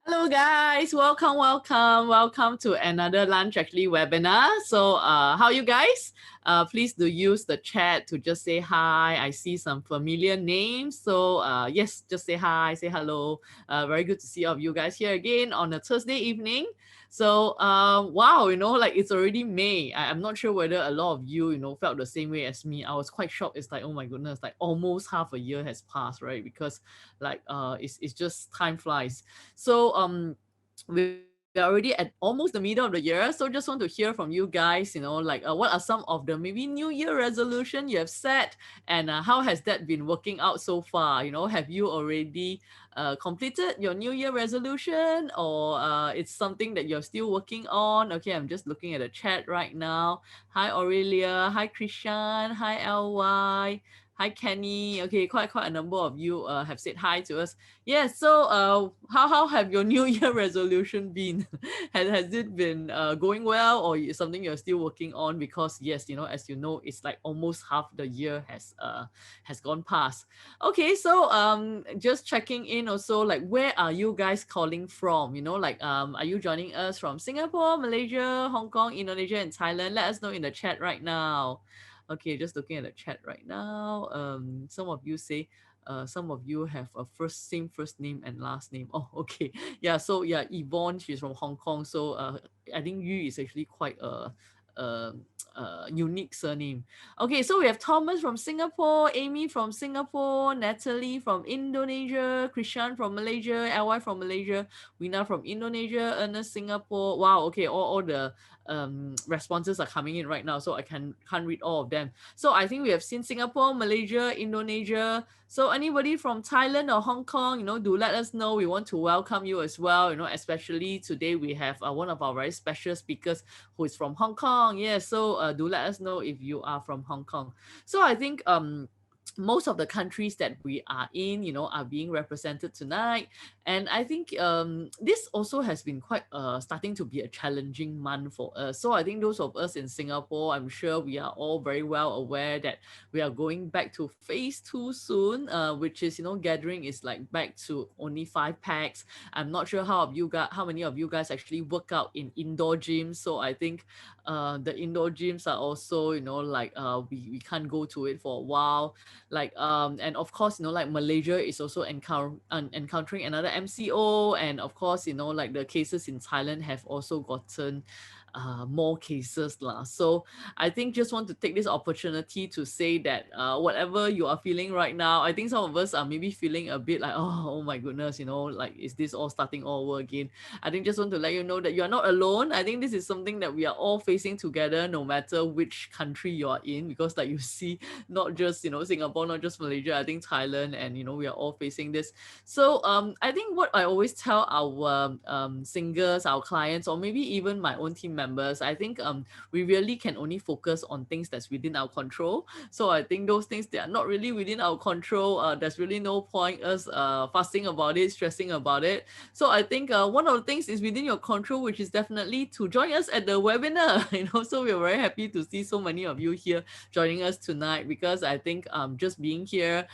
Hello guys, welcome to another lunch webinar. So how are you guys? Please do use the chat to just say hi. I see some familiar names. So yes, just say hi, say hello. Very good to see all of you guys here again on a Thursday evening. So wow, like it's already May. I'm not sure whether a lot of you, felt the same way as me. I was quite shocked. It's like, oh my goodness, like almost half a year has passed, right? Because like it's just time flies. So we're already at almost the middle of the year. So just want to hear from you guys, like what are some of the maybe New Year resolution you have set, and how has that been working out so far? Have you already completed your New Year resolution, or it's something that you're still working on? Okay, I'm just looking at the chat right now. Hi Aurelia, hi Krishan, hi LY. Hi Kenny. Okay, quite a number of you have said hi to us. Yes. So, how have your New Year resolution been? has it been going well, or is something you're still working on? Because yes, as you know, it's like almost half the year has gone past. Okay. So, just checking in also, like where are you guys calling from? Like are you joining us from Singapore, Malaysia, Hong Kong, Indonesia, and Thailand? Let us know in the chat right now. Okay, just looking at the chat right now. Some of you say some of you have a same first name and last name. Oh, okay. Yeah, so yeah, Yvonne, she's from Hong Kong. So I think Yu is actually quite a, unique surname. Okay, so we have Thomas from Singapore, Amy from Singapore, Natalie from Indonesia, Krishan from Malaysia, LY from Malaysia, Wina from Indonesia, Ernest Singapore. Wow, okay, all the responses are coming in right now, so I can't read all of them. So I think we have seen Singapore, Malaysia, Indonesia. So anybody from Thailand or Hong Kong, do let us know. We want to welcome you as well. Especially today we have one of our very special speakers who is from Hong Kong. Yes, so do let us know if you are from Hong Kong. So I think most of the countries that we are in, are being represented tonight. And I think this also has been quite starting to be a challenging month for us. So I think those of us in Singapore, I'm sure we are all very well aware that we are going back to phase 2 soon, which is, gathering is like back to only 5 packs. I'm not sure how many of you guys actually work out in indoor gyms. So I think the indoor gyms are also, like we can't go to it for a while. Like and of course, like Malaysia is also encountering another MCO, and of course, like the cases in Thailand have also gotten more cases lah. So I think just want to take this opportunity to say that whatever you are feeling right now, I think some of us are maybe feeling a bit like, oh my goodness, like is this all starting all over again? I think just want to let you know that you are not alone. I think this is something that we are all facing together, no matter which country you are in, because like you see, not just Singapore, not just Malaysia, I think Thailand, and we are all facing this. So I think what I always tell our singers, our clients, or maybe even my own team members, I think we really can only focus on things that's within our control. So I think those things that are not really within our control, there's really no point us fussing about it, stressing about it. So I think one of the things is within your control, which is definitely to join us at the webinar. So we're very happy to see so many of you here joining us tonight, because I think just being here,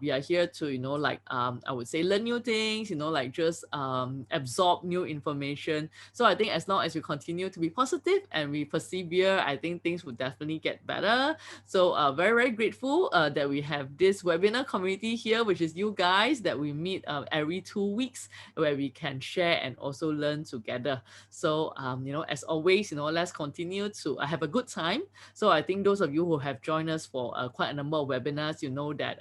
we are here to like I would say learn new things, like just absorb new information. So I think as long as we continue to be positive and we persevere, I think things will definitely get better. So very, very grateful that we have this webinar community here, which is you guys, that we meet every 2 weeks, where we can share and also learn together. So as always, let's continue to have a good time. So I think those of you who have joined us for quite a number of webinars, you know that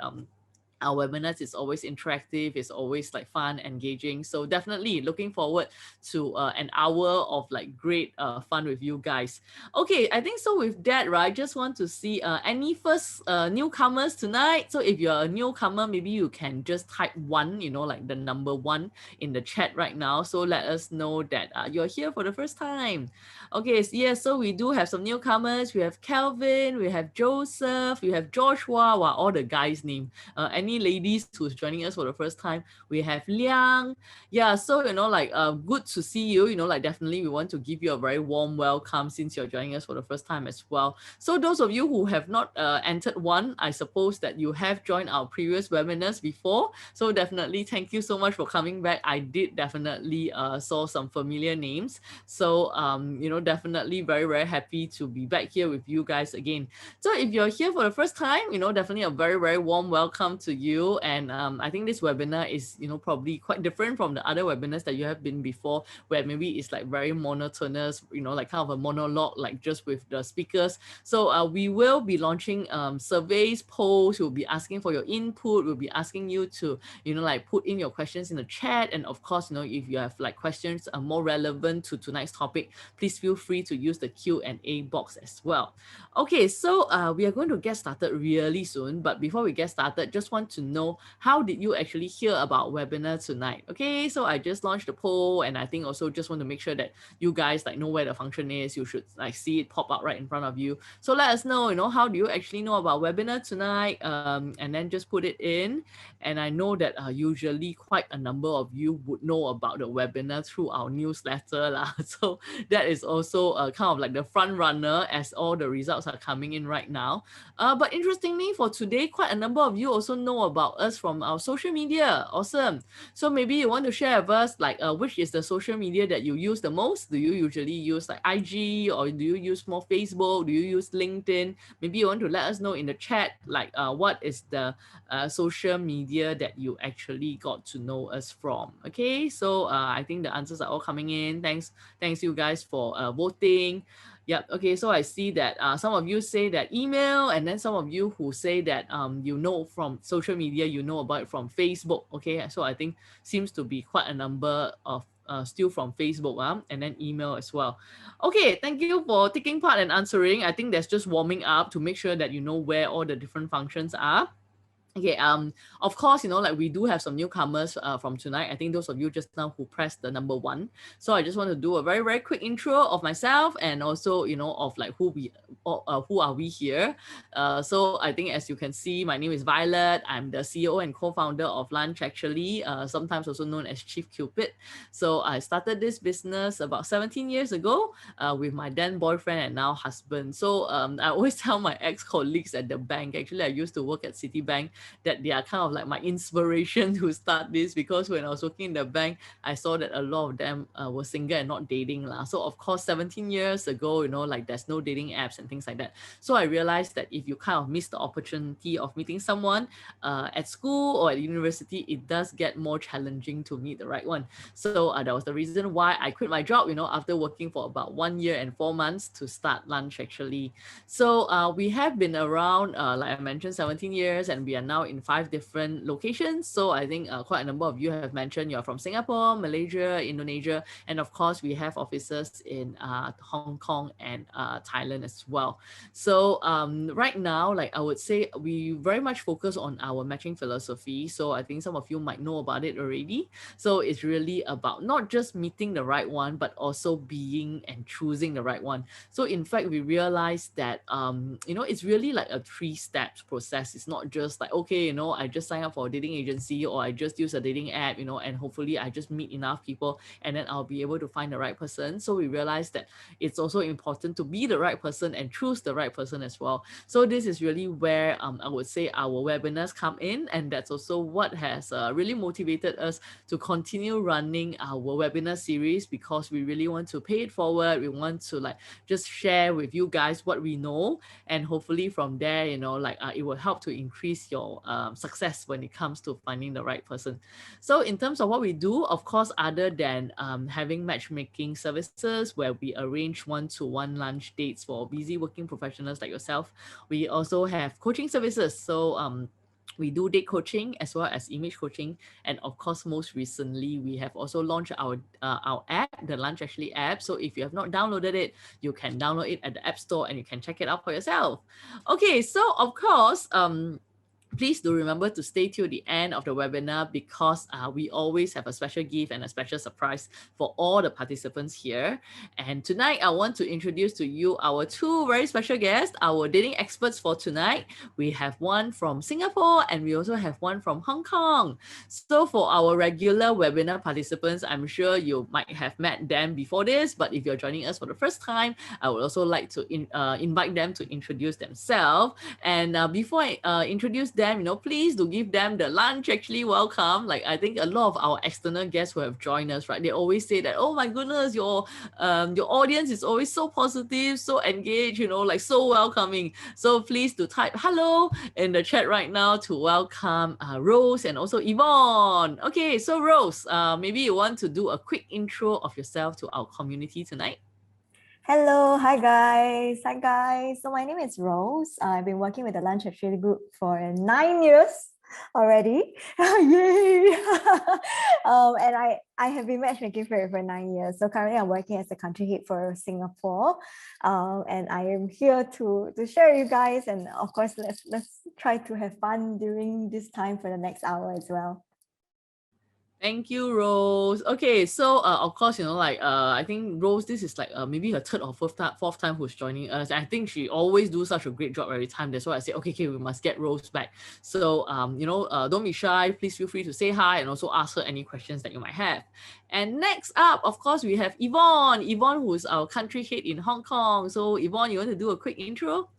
our webinars is always interactive, it's always like fun, engaging. So definitely looking forward to an hour of like great fun with you guys. Okay, I think so with that, right, just want to see any first newcomers tonight. So if you're a newcomer, maybe you can just type 1, like the number 1 in the chat right now. So let us know that you're here for the first time. Okay, so yes, so we do have some newcomers. We have Kelvin, we have Joseph, we have Joshua. Wow, all the guys' name. any ladies who's joining us for the first time, we have Liang. Yeah, so like good to see you. Like definitely we want to give you a very warm welcome since you're joining us for the first time as well. So those of you who have not entered one, I suppose that you have joined our previous webinars before. So definitely thank you so much for coming back. I did definitely saw some familiar names. So definitely very, very happy to be back here with you guys again. So if you're here for the first time, definitely a very, very warm welcome to you. And I think this webinar is, probably quite different from the other webinars that you have been before, where maybe it's like very monotonous, like kind of a monologue, like just with the speakers. So we will be launching surveys, polls. We'll be asking for your input. We'll be asking you to, like put in your questions in the chat. And of course, if you have like questions more relevant to tonight's topic, please feel free to use the Q&A box as well. Okay, so we are going to get started really soon. But before we get started, just want to know, how did you actually hear about webinar tonight? Okay, so I just launched the poll, and I think also just want to make sure that you guys like know where the function is. You should like see it pop out right in front of you. So let us know, how do you actually know about webinar tonight? And then just put it in. And I know that usually quite a number of you would know about the webinar through our newsletter lah. So that is also kind of like the front runner as all the results are coming in right now. But interestingly, for today, quite a number of you also know about us from our social media. Awesome. So maybe you want to share with us like which is the social media that you use the most? Do you usually use like IG, or do you use more Facebook? Do you use LinkedIn? Maybe you want to let us know in the chat like what is the social media that you actually got to know us from. Okay, so I think the answers are all coming in. Thanks you guys for voting. Yep. Okay. So I see that some of you say that email, and then some of you who say that from social media, about it from Facebook. Okay. So I think seems to be quite a number of still from Facebook, and then email as well. Okay. Thank you for taking part and answering. I think that's just warming up to make sure that you know where all the different functions are. Okay, of course, like we do have some newcomers from tonight. I think those of you just now who pressed the number 1. So I just want to do a very, very quick intro of myself, and also, of like who are we here. So I think as you can see, my name is Violet. I'm the CEO and co-founder of Lunch Actually, sometimes also known as Chief Cupid. So I started this business about 17 years ago with my then boyfriend and now husband. So I always tell my ex-colleagues at the bank, actually I used to work at Citibank, that they are kind of like my inspiration to start this, because when I was working in the bank, I saw that a lot of them were single and not dating lah. So of course, 17 years ago, like there's no dating apps and things like that. So I realized that if you kind of miss the opportunity of meeting someone at school or at university, it does get more challenging to meet the right one. So that was the reason why I quit my job, after working for about 1 year and 4 months to start Lunch Actually. So we have been around, like I mentioned, 17 years, and we are now in 5 different locations. So I think quite a number of you have mentioned you're from Singapore, Malaysia, Indonesia, and of course we have offices in Hong Kong and Thailand as well. So right now, like I would say, we very much focus on our matching philosophy. So I think some of you might know about it already. So it's really about not just meeting the right one, but also being and choosing the right one. So in fact, we realized that it's really like a 3-step process. It's not just like, okay, I just sign up for a dating agency, or I just use a dating app, and hopefully I just meet enough people and then I'll be able to find the right person. So we realized that it's also important to be the right person and choose the right person as well. So this is really where I would say our webinars come in, and that's also what has really motivated us to continue running our webinar series, because we really want to pay it forward. We want to like just share with you guys what we know, and hopefully from there, it will help to increase your success when it comes to finding the right person. So in terms of what we do, of course, other than having matchmaking services where we arrange one-to-one lunch dates for busy working professionals like yourself, we also have coaching services. So we do date coaching as well as image coaching, and of course, most recently, we have also launched our app, the Lunch Actually app. So if you have not downloaded it, you can download it at the App Store and you can check it out for yourself. Okay, so of course, Please do remember to stay till the end of the webinar because we always have a special gift and a special surprise for all the participants here. And tonight, I want to introduce to you our two very special guests, our dating experts for tonight. We have one from Singapore and we also have one from Hong Kong. So for our regular webinar participants, I'm sure you might have met them before this, but if you're joining us for the first time, I would also like to invite them to introduce themselves. And before I introduce them, please do give them the lunch actually welcome. Like I think a lot of our external guests who have joined us, right? They always say that, oh my goodness, your audience is always so positive, so engaged, like so welcoming. So please do type hello in the chat right now to welcome Rose and also Yvonne. Okay, so Rose, maybe you want to do a quick intro of yourself to our community tonight. Hello, hi guys. So my name is Rose. I've been working with the Lunch Actually Group for 9 years already. Yay! And I have been matchmaking for 9 years. So currently I'm working as the country head for Singapore. And I am here to share with you guys. And of course, let's try to have fun during this time for the next hour as well. Thank you, Rose. Okay, so of course, I think Rose, this is like maybe her third or fourth time who's joining us. I think she always do such a great job every time. That's why I say, okay, we must get Rose back. So don't be shy. Please feel free to say hi and also ask her any questions that you might have. And next up, of course, we have Yvonne. Yvonne, who's our country head in Hong Kong. So Yvonne, you want to do a quick intro?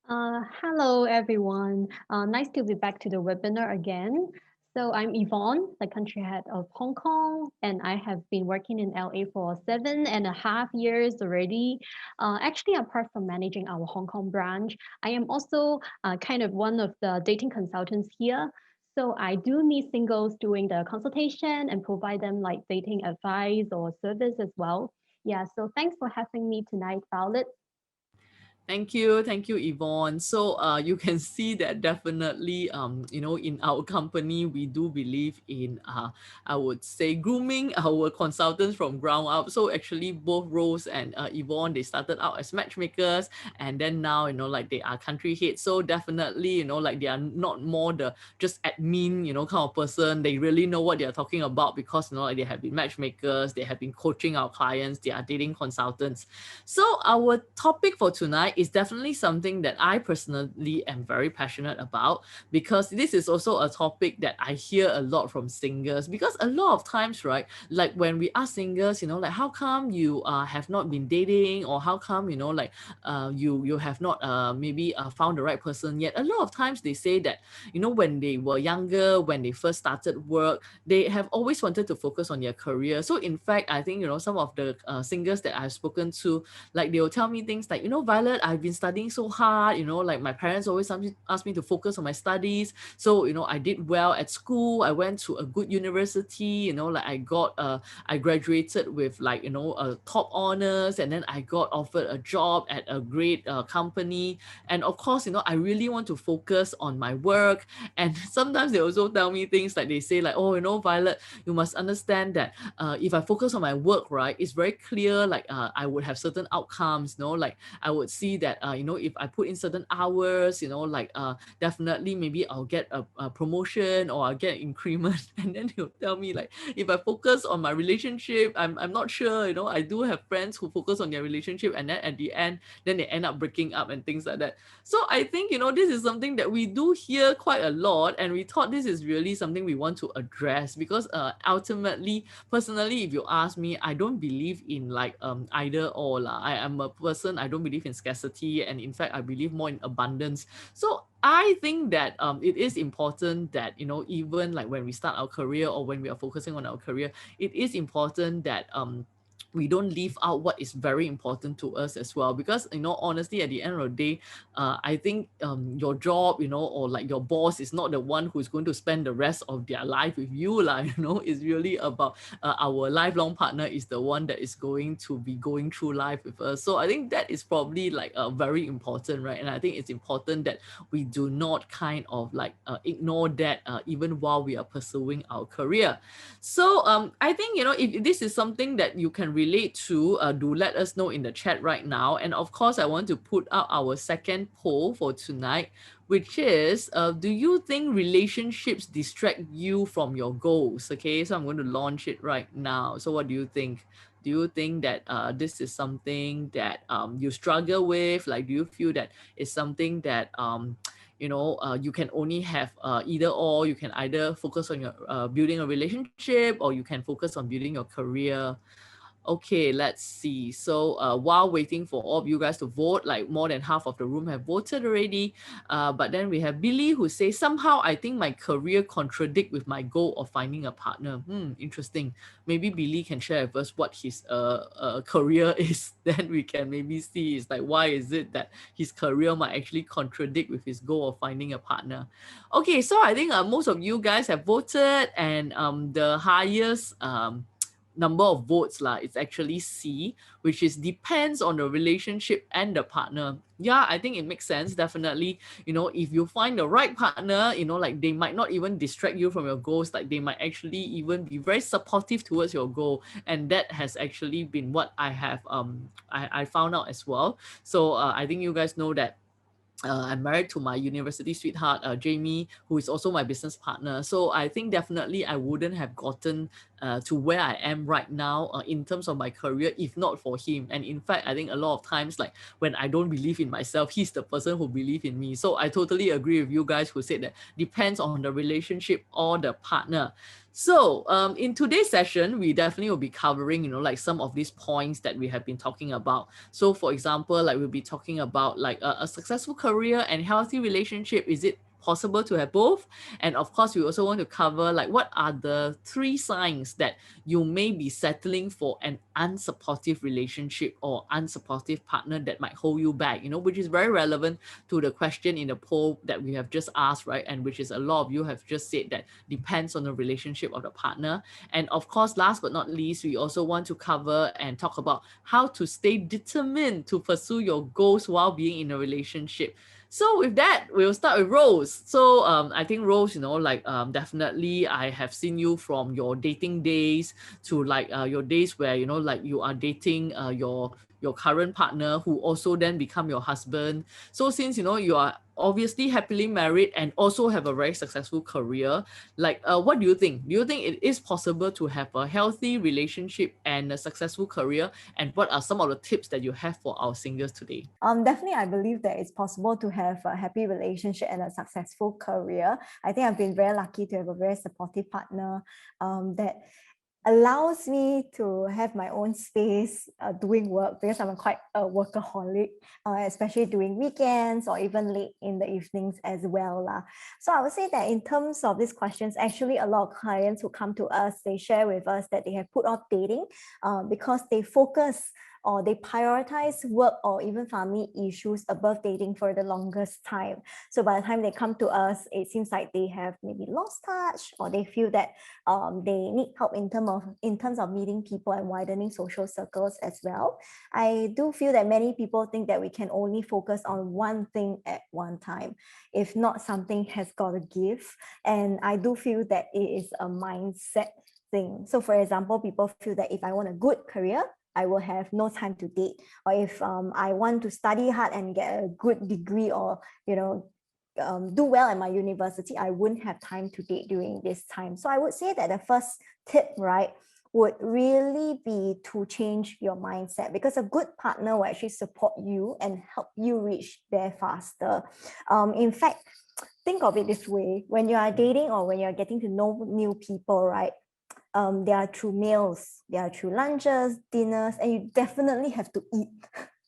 Hello, everyone. Nice to be back to the webinar again. So I'm Yvonne, the country head of Hong Kong, and I have been working in LA for 7.5 years already. Actually, apart from managing our Hong Kong branch, I am also kind of one of the dating consultants here. So I do meet singles doing the consultation and provide them like dating advice or service as well. Yeah, so thanks for having me tonight, Violet. Thank you, Yvonne. So you can see that definitely in our company we do believe in I would say grooming our consultants from ground up. So actually both Rose and Yvonne, they started out as matchmakers and then now like they are country heads. So definitely like they are not more the just admin kind of person. They really know what they are talking about because like they have been matchmakers, they have been coaching our clients, they are dating consultants. So our topic for tonight is definitely something that I personally am very passionate about because this is also a topic that I hear a lot from singles because a lot of times, right, like when we ask singles, like how come you have not been dating or how come, like you have not maybe found the right person yet. A lot of times they say that, when they were younger, when they first started work, they have always wanted to focus on their career. So in fact, I think, some of the singles that I've spoken to, like they will tell me things like, Violet, I've been studying so hard, like my parents always ask me to focus on my studies. So, I did well at school. I went to a good university, like I graduated with like, a top honors, and then I got offered a job at a great company. And of course, I really want to focus on my work. And sometimes they also tell me things like they say like, oh, Violet, you must understand that if I focus on my work, right, it's very clear, like I would have certain outcomes, like I would see that, if I put in certain hours, like definitely maybe I'll get a promotion or I'll get an increment. And then he'll tell me like, if I focus on my relationship, I'm not sure, I do have friends who focus on their relationship and then at the end, then they end up breaking up and things like that. So I think, this is something that we do hear quite a lot, and we thought this is really something we want to address because ultimately, personally, if you ask me, I don't believe in like either or lah. I am a person, I don't believe in scarcity, and in fact I believe more in abundance. So I think that it is important that even like when we start our career or when we are focusing on our career, it is important that we don't leave out what is very important to us as well, because honestly at the end of the day, I think your job, or like your boss is not the one who's going to spend the rest of their life with you lah. It's really about our lifelong partner is the one that is going to be going through life with us. So I think that is probably like very important, right? And I think it's important that we do not kind of like ignore that even while we are pursuing our career. So I think, if this is something that you can relate to, do let us know in the chat right now. And of course, I want to put out our second poll for tonight, which is, do you think relationships distract you from your goals? Okay, so I'm going to launch it right now. So what do you think? Do you think that this is something that you struggle with? Like, do you feel that it's something that you can only have either or? You can either focus on your building a relationship, or you can focus on building your career. Okay, let's see. So while waiting for all of you guys to vote, like more than half of the room have voted already. But then we have Billy who says, somehow I think my career contradict with my goal of finding a partner. Interesting. Maybe Billy can share with us what his career is. Then we can maybe see it's like, why is it that his career might actually contradict with his goal of finding a partner. Okay, so I think most of you guys have voted, and the highest number of votes lah, it's actually C, which is depends on the relationship and the partner. Yeah, I think it makes sense. Definitely, if you find the right partner, like they might not even distract you from your goals, like they might actually even be very supportive towards your goal. And that has actually been what I have I found out as well. So I think you guys know that I'm married to my university sweetheart, Jamie, who is also my business partner. So I think definitely I wouldn't have gotten to where I am right now in terms of my career if not for him. And in fact, I think a lot of times, like when I don't believe in myself, he's the person who believes in me. So I totally agree with you guys who said that depends on the relationship or the partner. So in today's session, we definitely will be covering, like some of these points that we have been talking about. So for example, like we'll be talking about like a successful career and healthy relationship. Is it possible to have both? And of course, we also want to cover like what are the 3 signs that you may be settling for an unsupportive relationship or unsupportive partner that might hold you back, which is very relevant to the question in the poll that we have just asked, right? And which is a lot of you have just said that depends on the relationship of the partner. And of course, last but not least, we also want to cover and talk about how to stay determined to pursue your goals while being in a relationship. So with that, we'll start with Rose. So I think Rose, definitely I have seen you from your dating days to like your days where like you are dating your current partner who also then become your husband. So since you are obviously happily married and also have a very successful career, like what do you think? Do you think it is possible to have a healthy relationship and a successful career? And what are some of the tips that you have for our singles today? Definitely, I believe that it's possible to have a happy relationship and a successful career. I think I've been very lucky to have a very supportive partner that allows me to have my own space doing work, because I'm quite a workaholic, especially during weekends or even late in the evenings as well. So I would say that in terms of these questions, actually a lot of clients who come to us, they share with us that they have put off dating because they focus or they prioritize work or even family issues above dating for the longest time. So by the time they come to us, it seems like they have maybe lost touch, or they feel that they need help in terms of meeting people and widening social circles as well. I do feel that many people think that we can only focus on one thing at one time. If not, something has got to give. And I do feel that it is a mindset thing. So for example, people feel that if I want a good career, I will have no time to date. Or if I want to study hard and get a good degree, or do well at my university, I wouldn't have time to date during this time. So I would say that the first tip, right, would really be to change your mindset, because a good partner will actually support you and help you reach there faster. In fact, think of it this way: when you are dating or when you're getting to know new people, right, there are through meals, there are through lunches, dinners, and you definitely have to eat,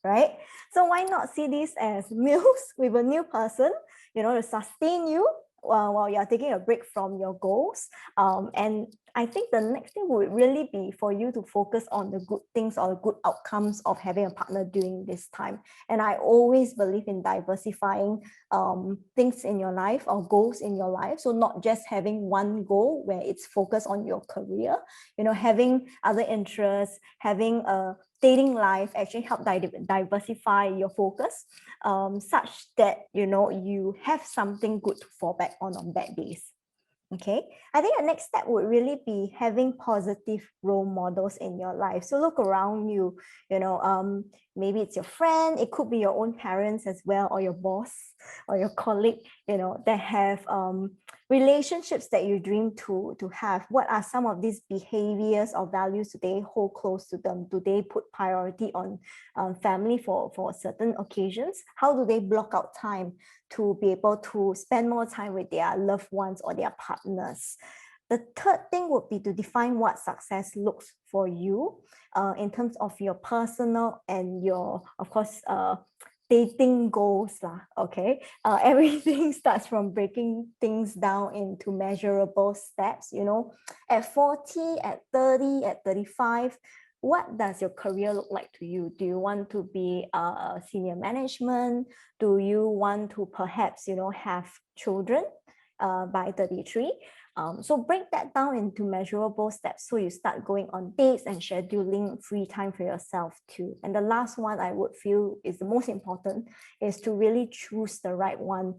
right? So why not see this as meals with a new person, to sustain you while you're taking a break from your goals. And I think the next thing would really be for you to focus on the good things or the good outcomes of having a partner during this time. And I always believe in diversifying things in your life or goals in your life. So not just having one goal where it's focused on your career, having other interests, having a dating life actually help diversify your focus, such that you have something good to fall back on bad days. Okay, I think the next step would really be having positive role models in your life. So look around you, maybe it's your friend, it could be your own parents as well, or your boss or your colleague, that have relationships that you dream to have. What are some of these behaviors or values do they hold close to them? Do they put priority on family for certain occasions? How do they block out time to be able to spend more time with their loved ones or their partners? The third thing would be to define what success looks for you in terms of your personal and your, of course, dating goals lah. Okay, everything starts from breaking things down into measurable steps. At 40, at 30, at 35, what does your career look like to you? Do you want to be a senior management? Do you want to perhaps have children by 33? So break that down into measurable steps so you start going on dates and scheduling free time for yourself too. And the last one I would feel is the most important is to really choose the right one.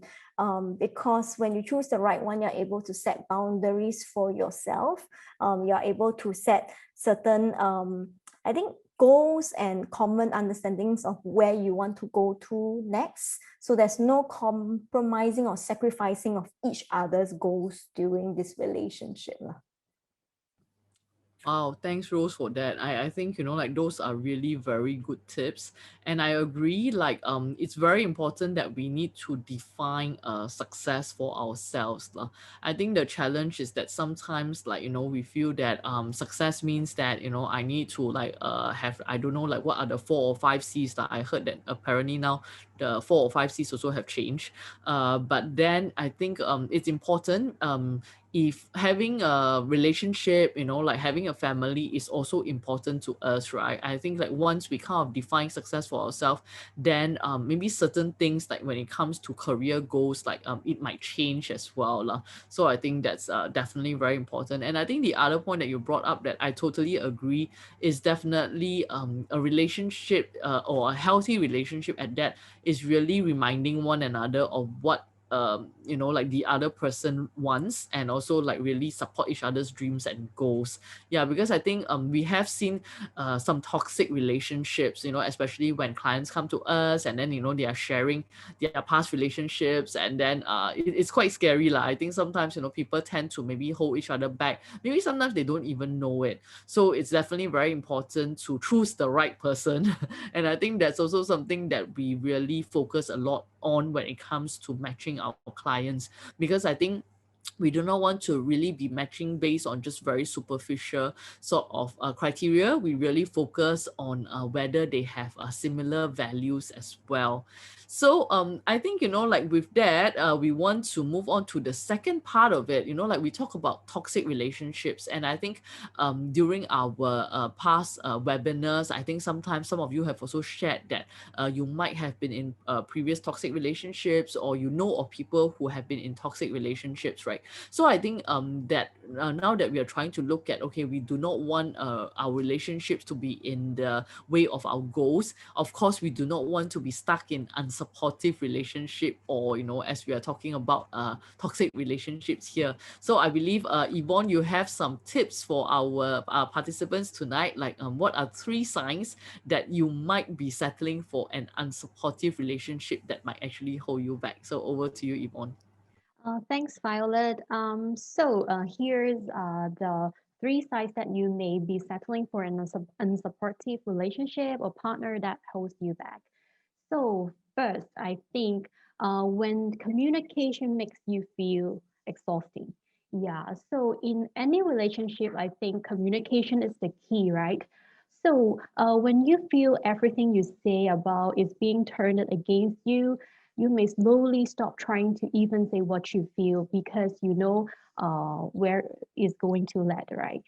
Because when you choose the right one, you're able to set boundaries for yourself. You're able to set certain, I think, goals and common understandings of where you want to go to next. So there's no compromising or sacrificing of each other's goals during this relationship. Wow, thanks Rose for that. I think like those are really very good tips. And I agree, like it's very important that we need to define success for ourselves. I think the challenge is that sometimes like we feel that success means that I need to like have, I don't know, like what are the 4 or 5 C's that I heard that apparently now the 4 or 5 C's also have changed. But then I think it's important if having a relationship, like having a family is also important to us, right? I think like once we kind of define success for ourselves, then maybe certain things like when it comes to career goals, like it might change as well lah. So I think that's definitely very important. And I think the other point that you brought up that I totally agree is definitely a relationship or a healthy relationship at that is really reminding one another of what like the other person wants, and also like really support each other's dreams and goals. Yeah, because I think we have seen some toxic relationships, especially when clients come to us and then they are sharing their past relationships, and then it's quite scary lah. I think sometimes people tend to maybe hold each other back, maybe sometimes they don't even know it. So it's definitely very important to choose the right person. And I think that's also something that we really focus a lot on when it comes to matching our clients, because I think we do not want to really be matching based on just very superficial sort of criteria. We really focus on whether they have similar values as well. So I think like with that we want to move on to the second part of it. Like we talk about toxic relationships, and I think during our past webinars, I think sometimes some of you have also shared that you might have been in previous toxic relationships, or of people who have been in toxic relationships, right? So I think that now that we are trying to look at, okay, we do not want our relationships to be in the way of our goals. Of course, we do not want to be stuck in unsupportive relationship, or as we are talking about toxic relationships here. So I believe Yvonne, you have some tips for our participants tonight, like what are 3 signs that you might be settling for an unsupportive relationship that might actually hold you back. So over to you, Yvonne. Thanks, Violet. Here's the 3 signs that you may be settling for an unsupportive relationship or partner that holds you back. So first, I think when communication makes you feel exhausting. Yeah, so in any relationship, I think communication is the key, right? So when you feel everything you say about is being turned against you, you may slowly stop trying to even say what you feel because you know where is going to lead, right?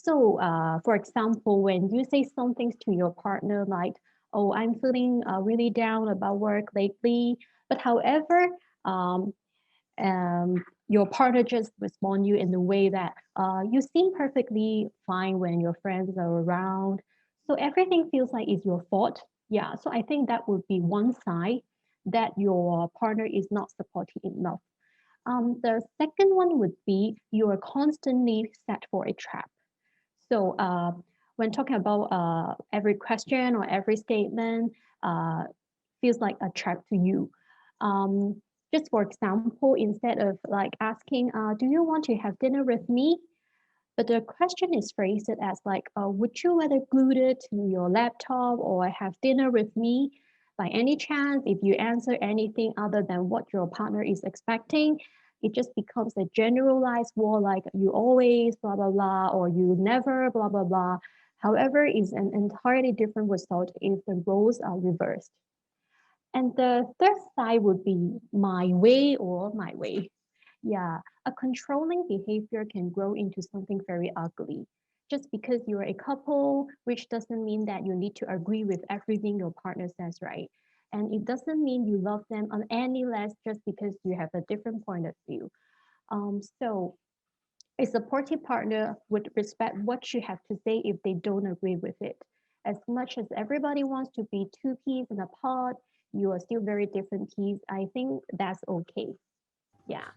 For example, when you say some things to your partner like, "Oh, I'm feeling really down about work lately," but however, um, your partner just respond you in the way that you seem perfectly fine when your friends are around. So everything feels like it's your fault. Yeah. So I think that would be one sign that your partner is not supportive enough. The second one would be you are constantly set for a trap. So when talking about every question or every statement feels like a trap to you. Just for example, instead of like asking, do you want to have dinner with me? But the question is phrased as like, would you rather glue it to your laptop or have dinner with me? By any chance, if you answer anything other than what your partner is expecting, it just becomes a generalized war like you always, blah, blah, blah, or you never, blah, blah, blah. However, is an entirely different result if the roles are reversed. And the third side would be my way or my way. Yeah, a controlling behavior can grow into something very ugly. Just because you're a couple, which doesn't mean that you need to agree with everything your partner says, right? And it doesn't mean you love them on any less just because you have a different point of view. So a supportive partner would respect what you have to say if they don't agree with it. As much as everybody wants to be two peas in a pod, you are still very different peas. I think that's okay. Yeah.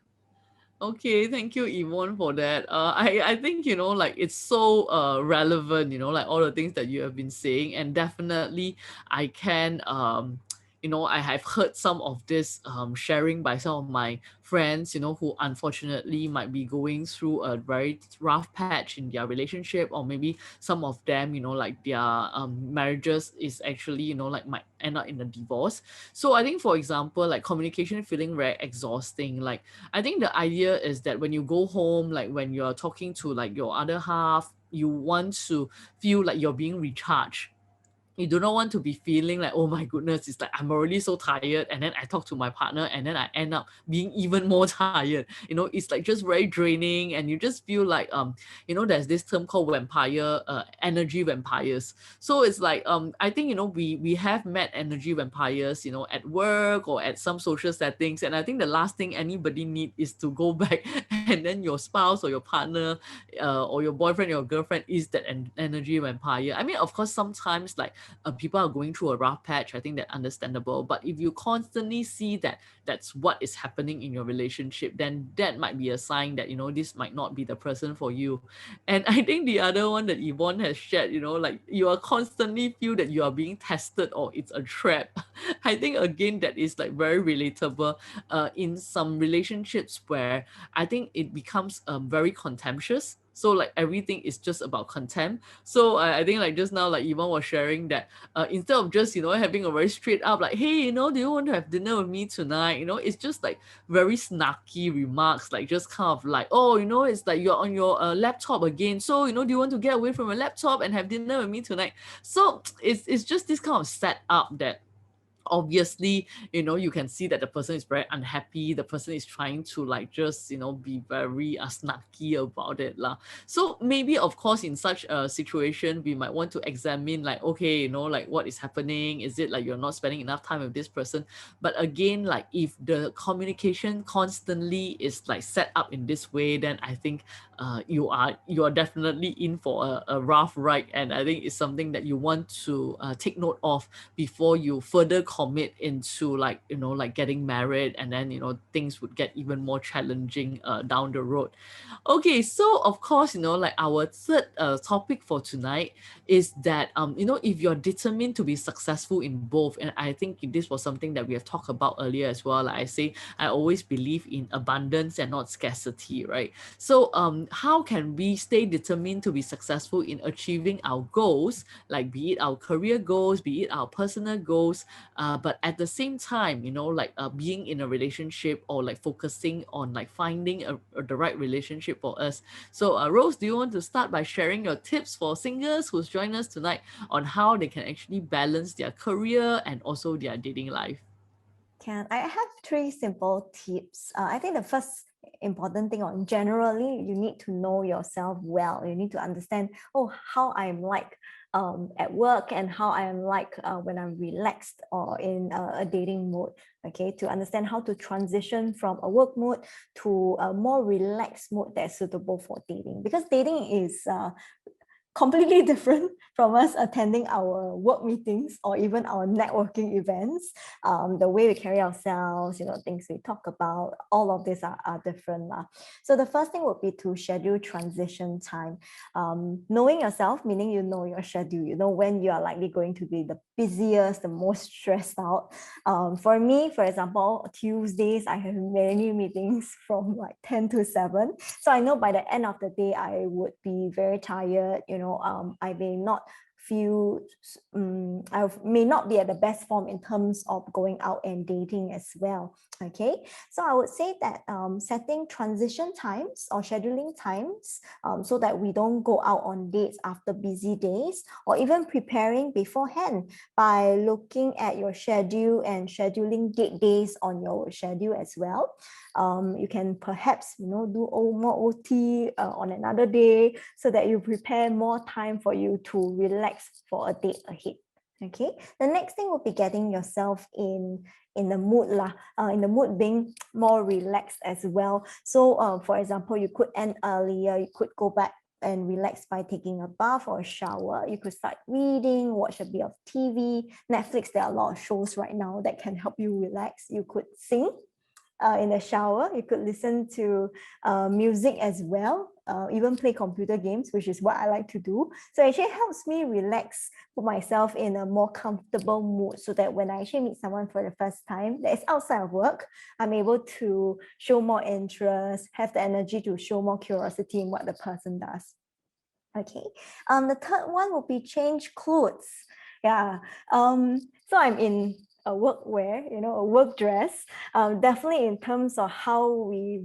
Okay, thank you, Yvonne, for that. I think, like it's so relevant, like all the things that you have been saying, and definitely I can, I have heard some of this sharing by some of my friends, who unfortunately might be going through a very rough patch in their relationship, or maybe some of them, like their marriages is actually, like might end up in a divorce. So I think, for example, like communication feeling very exhausting, like I think the idea is that when you go home, like when you're talking to like your other half, you want to feel like you're being recharged. You do not want to be feeling like, oh my goodness, it's like I'm already so tired, and then I talk to my partner and then I end up being even more tired. It's like just very draining, and you just feel like there's this term called vampire, energy vampires. So it's like I think we have met energy vampires, at work or at some social settings, and I think the last thing anybody need is to go back and then your spouse or your partner or your boyfriend or your girlfriend is that energy vampire. I mean, of course, sometimes like people are going through a rough patch. I think that's understandable. But if you constantly see that that's what is happening in your relationship, then that might be a sign that this might not be the person for you. And I think the other one that Yvonne has shared, like you are constantly feel that you are being tested or it's a trap. I think again that is like very relatable in some relationships where I think it becomes very contemptuous. So like everything is just about contempt. So I think like just now, like Yvonne was sharing that instead of just having a very straight up like, hey, do you want to have dinner with me tonight? It's just like very snarky remarks, like just kind of like, oh, it's like you're on your laptop again. So do you want to get away from your laptop and have dinner with me tonight? So it's just this kind of setup that obviously you can see that the person is very unhappy, the person is trying to like just be very snarky about it lah. So maybe of course in such a situation we might want to examine like, okay, like what is happening, is it like you're not spending enough time with this person? But again, like if the communication constantly is like set up in this way, then I think you are definitely in for a rough ride, and I think it's something that you want to take note of before you further commit into like like getting married, and then things would get even more challenging down the road. Okay, so of course, like our third topic for tonight is that if you're determined to be successful in both, and I think this was something that we have talked about earlier as well. Like I say, I always believe in abundance and not scarcity, right? So how can we stay determined to be successful in achieving our goals, like be it our career goals, be it our personal goals, but at the same time, like being in a relationship or like focusing on like finding the right relationship for us. So Rose, do you want to start by sharing your tips for singles who's joined us tonight on how they can actually balance their career and also their dating life? I have three simple tips. I think the first important thing, or generally, you need to know yourself well. You need to understand, how I'm like at work and how I am like when I'm relaxed or in a dating mode. Okay, to understand how to transition from a work mode to a more relaxed mode that's suitable for dating. Because dating is completely different from us attending our work meetings or even our networking events. The way we carry ourselves, things we talk about, all of these are different. So the first thing would be to schedule transition time. Knowing yourself, meaning you know your schedule, you know when you are likely going to be the busiest, the most stressed out. For me, for example, Tuesdays, I have many meetings from like 10 to 7. So I know by the end of the day, I would be very tired. I may not feel, I may not be at the best form in terms of going out and dating as well. Okay, so I would say that setting transition times or scheduling times so that we don't go out on dates after busy days, or even preparing beforehand by looking at your schedule and scheduling date days on your schedule as well. You can perhaps do more OT on another day so that you prepare more time for you to relax for a date ahead. Okay, the next thing would be getting yourself in the mood in the mood being more relaxed as well. So for example, you could end earlier, you could go back and relax by taking a bath or a shower. You could start reading, watch a bit of TV, Netflix. There are a lot of shows right now that can help you relax. You could sing in the shower. You could listen to music as well, even play computer games, which is what I like to do. So it actually helps me relax, put myself in a more comfortable mood so that when I actually meet someone for the first time that is outside of work, I'm able to show more interest, have the energy to show more curiosity in what the person does. Okay, the third one would be change clothes. Yeah, so I'm in a workwear, a work dress, definitely in terms of how we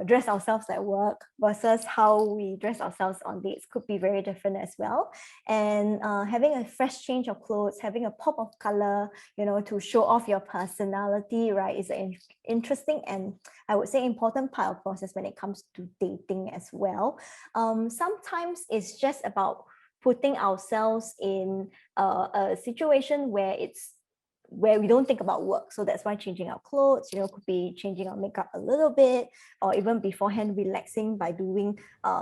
dress ourselves at work versus how we dress ourselves on dates could be very different as well. And having a fresh change of clothes, having a pop of color, to show off your personality, right, is an interesting and I would say important part of process when it comes to dating as well. Sometimes it's just about putting ourselves in a situation where we don't think about work. So that's why changing our clothes, could be changing our makeup a little bit, or even beforehand relaxing by doing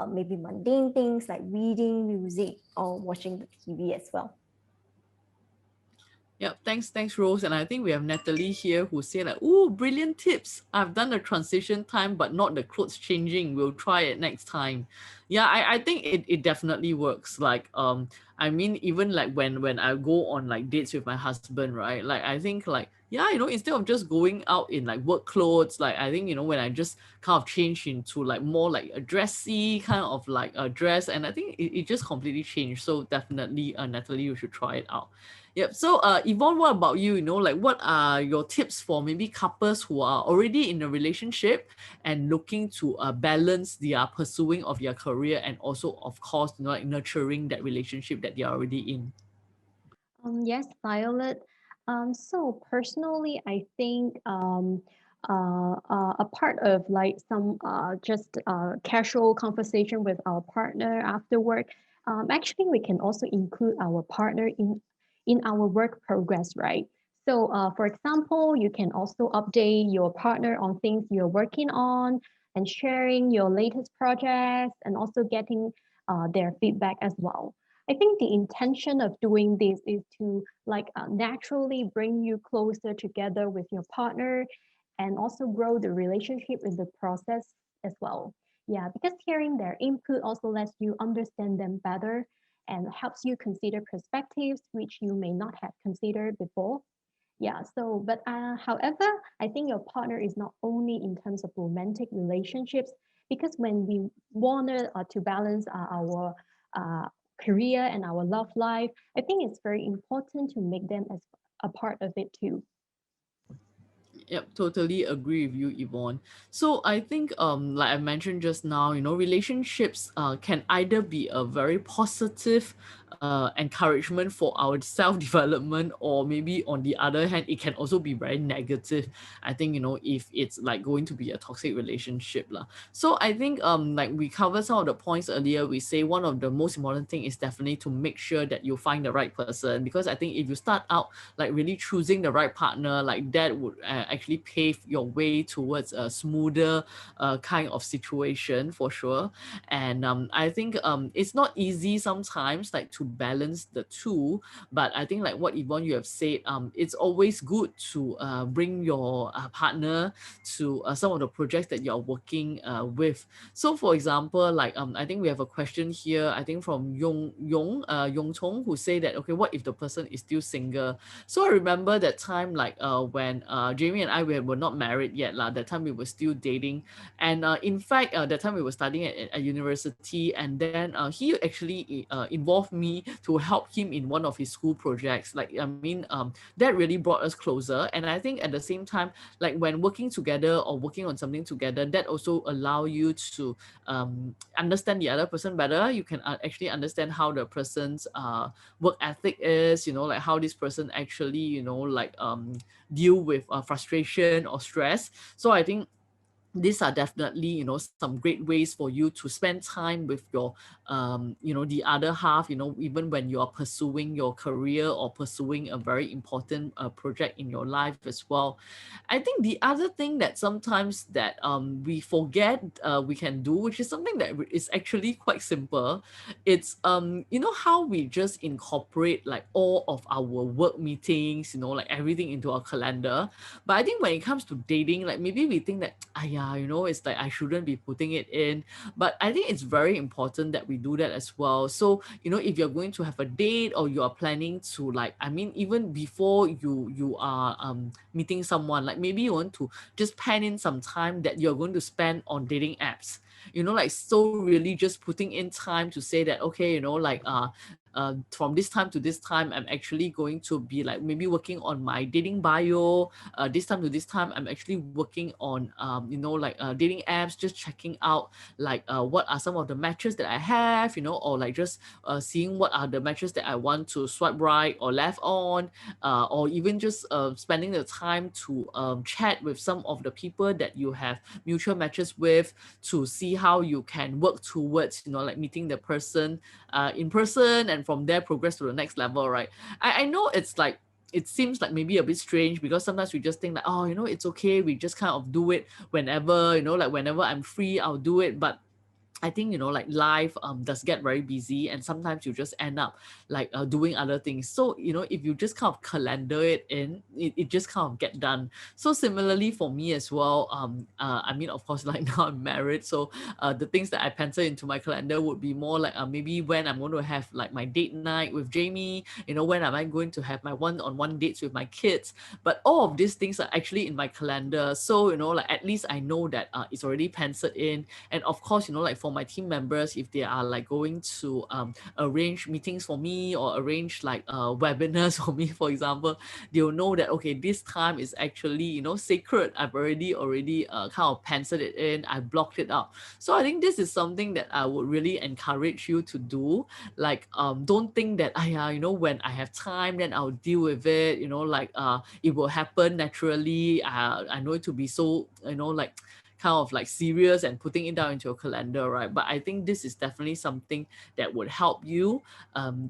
maybe mundane things like reading music or watching the TV as well. Yeah, thanks, Rose. And I think we have Natalie here who said like, "Oh, brilliant tips. I've done the transition time, but not the clothes changing. We'll try it next time." Yeah, I think it definitely works. Like, I mean, even like when I go on like dates with my husband, right? Like, I think like, yeah, instead of just going out in like work clothes, like I think, when I just kind of change into like more like a dressy kind of like a dress, and I think it just completely changed. So definitely, Natalie, you should try it out. Yep. So, Yvonne, what about you? Like what are your tips for maybe couples who are already in a relationship and looking to balance their pursuing of their career and also, of course, like nurturing that relationship that they are already in? Yes, Violet. So personally, I think a part of like some just casual conversation with our partner after work, actually we can also include our partner in our work progress, right? So, for example, you can also update your partner on things you're working on and sharing your latest projects and also getting their feedback as well. I think the intention of doing this is to like naturally bring you closer together with your partner and also grow the relationship in the process as well. Yeah, because hearing their input also lets you understand them better and helps you consider perspectives which you may not have considered before. Yeah, so but however, I think your partner is not only in terms of romantic relationships, because when we want to balance our uh, career and our love life, I think it's very important to make them as a part of it too. Yep, totally agree with you, Yvonne. So I think like I mentioned just now, relationships can either be a very positive encouragement for our self-development, or maybe on the other hand, it can also be very negative. I think, if it's like going to be a toxic relationship. Lah. So I think like we covered some of the points earlier. We say one of the most important thing is definitely to make sure that you find the right person, because I think if you start out like really choosing the right partner, like that would actually pave your way towards a smoother kind of situation for sure. And I think it's not easy sometimes like to balance the two, but I think like what Yvonne you have said, it's always good to bring your partner to some of the projects that you're working with. So for example, like I think we have a question here, I think from Yong Chong, who say that, okay, what if the person is still single? So I remember that time, like when Jamie and I were not married yet lah. That time we were still dating, and in fact that time we were studying at university, and then he actually involved me to help him in one of his school projects. Like I mean, that really brought us closer. And I think at the same time, like when working together or working on something together, that also allow you to understand the other person better. You can actually understand how the person's work ethic is, like how this person actually, like deal with frustration or stress. So I think these are definitely, some great ways for you to spend time with your the other half, even when you are pursuing your career or pursuing a very important project in your life as well. I think the other thing that sometimes that we forget we can do, which is something that is actually quite simple, it's how we just incorporate like all of our work meetings, like everything into our calendar. But I think when it comes to dating, like maybe we think that, yeah, it's like I shouldn't be putting it in. But I think it's very important that we do that as well. So, if you're going to have a date or you are planning to, like, I mean, even before you are meeting someone, like maybe you want to just plan in some time that you're going to spend on dating apps. Like so really just putting in time to say that, okay, like from this time to this time, I'm actually going to be like maybe working on my dating bio. This time to this time, I'm actually working on like dating apps, just checking out like what are some of the matches that I have, or like just seeing what are the matches that I want to swipe right or left on, or even just spending the time to chat with some of the people that you have mutual matches with, to see how you can work towards, like meeting the person in person, and from there progress to the next level, right? I know it's like, it seems like maybe a bit strange, because sometimes we just think like, oh, it's okay, we just kind of do it whenever, like whenever I'm free, I'll do it. But I think, like life does get very busy, and sometimes you just end up like doing other things. So, if you just kind of calendar it in, it just kind of get done. So similarly for me as well, I mean, of course, like now I'm married. So the things that I pencil into my calendar would be more like maybe when I'm going to have like my date night with Jamie, when am I going to have my one-on-one dates with my kids. But all of these things are actually in my calendar. So, like at least I know that it's already penciled in. And of course, like for my team members, if they are like going to arrange meetings for me or arrange like webinars for me, for example, they'll know that, okay, this time is actually, sacred. I've already kind of penciled it in, I blocked it out. So I think this is something that I would really encourage you to do. Like don't think that, when I have time then I'll deal with it, like it will happen naturally. I know it to be so, like kind of like serious and putting it down into your calendar, right? But I think this is definitely something that would help you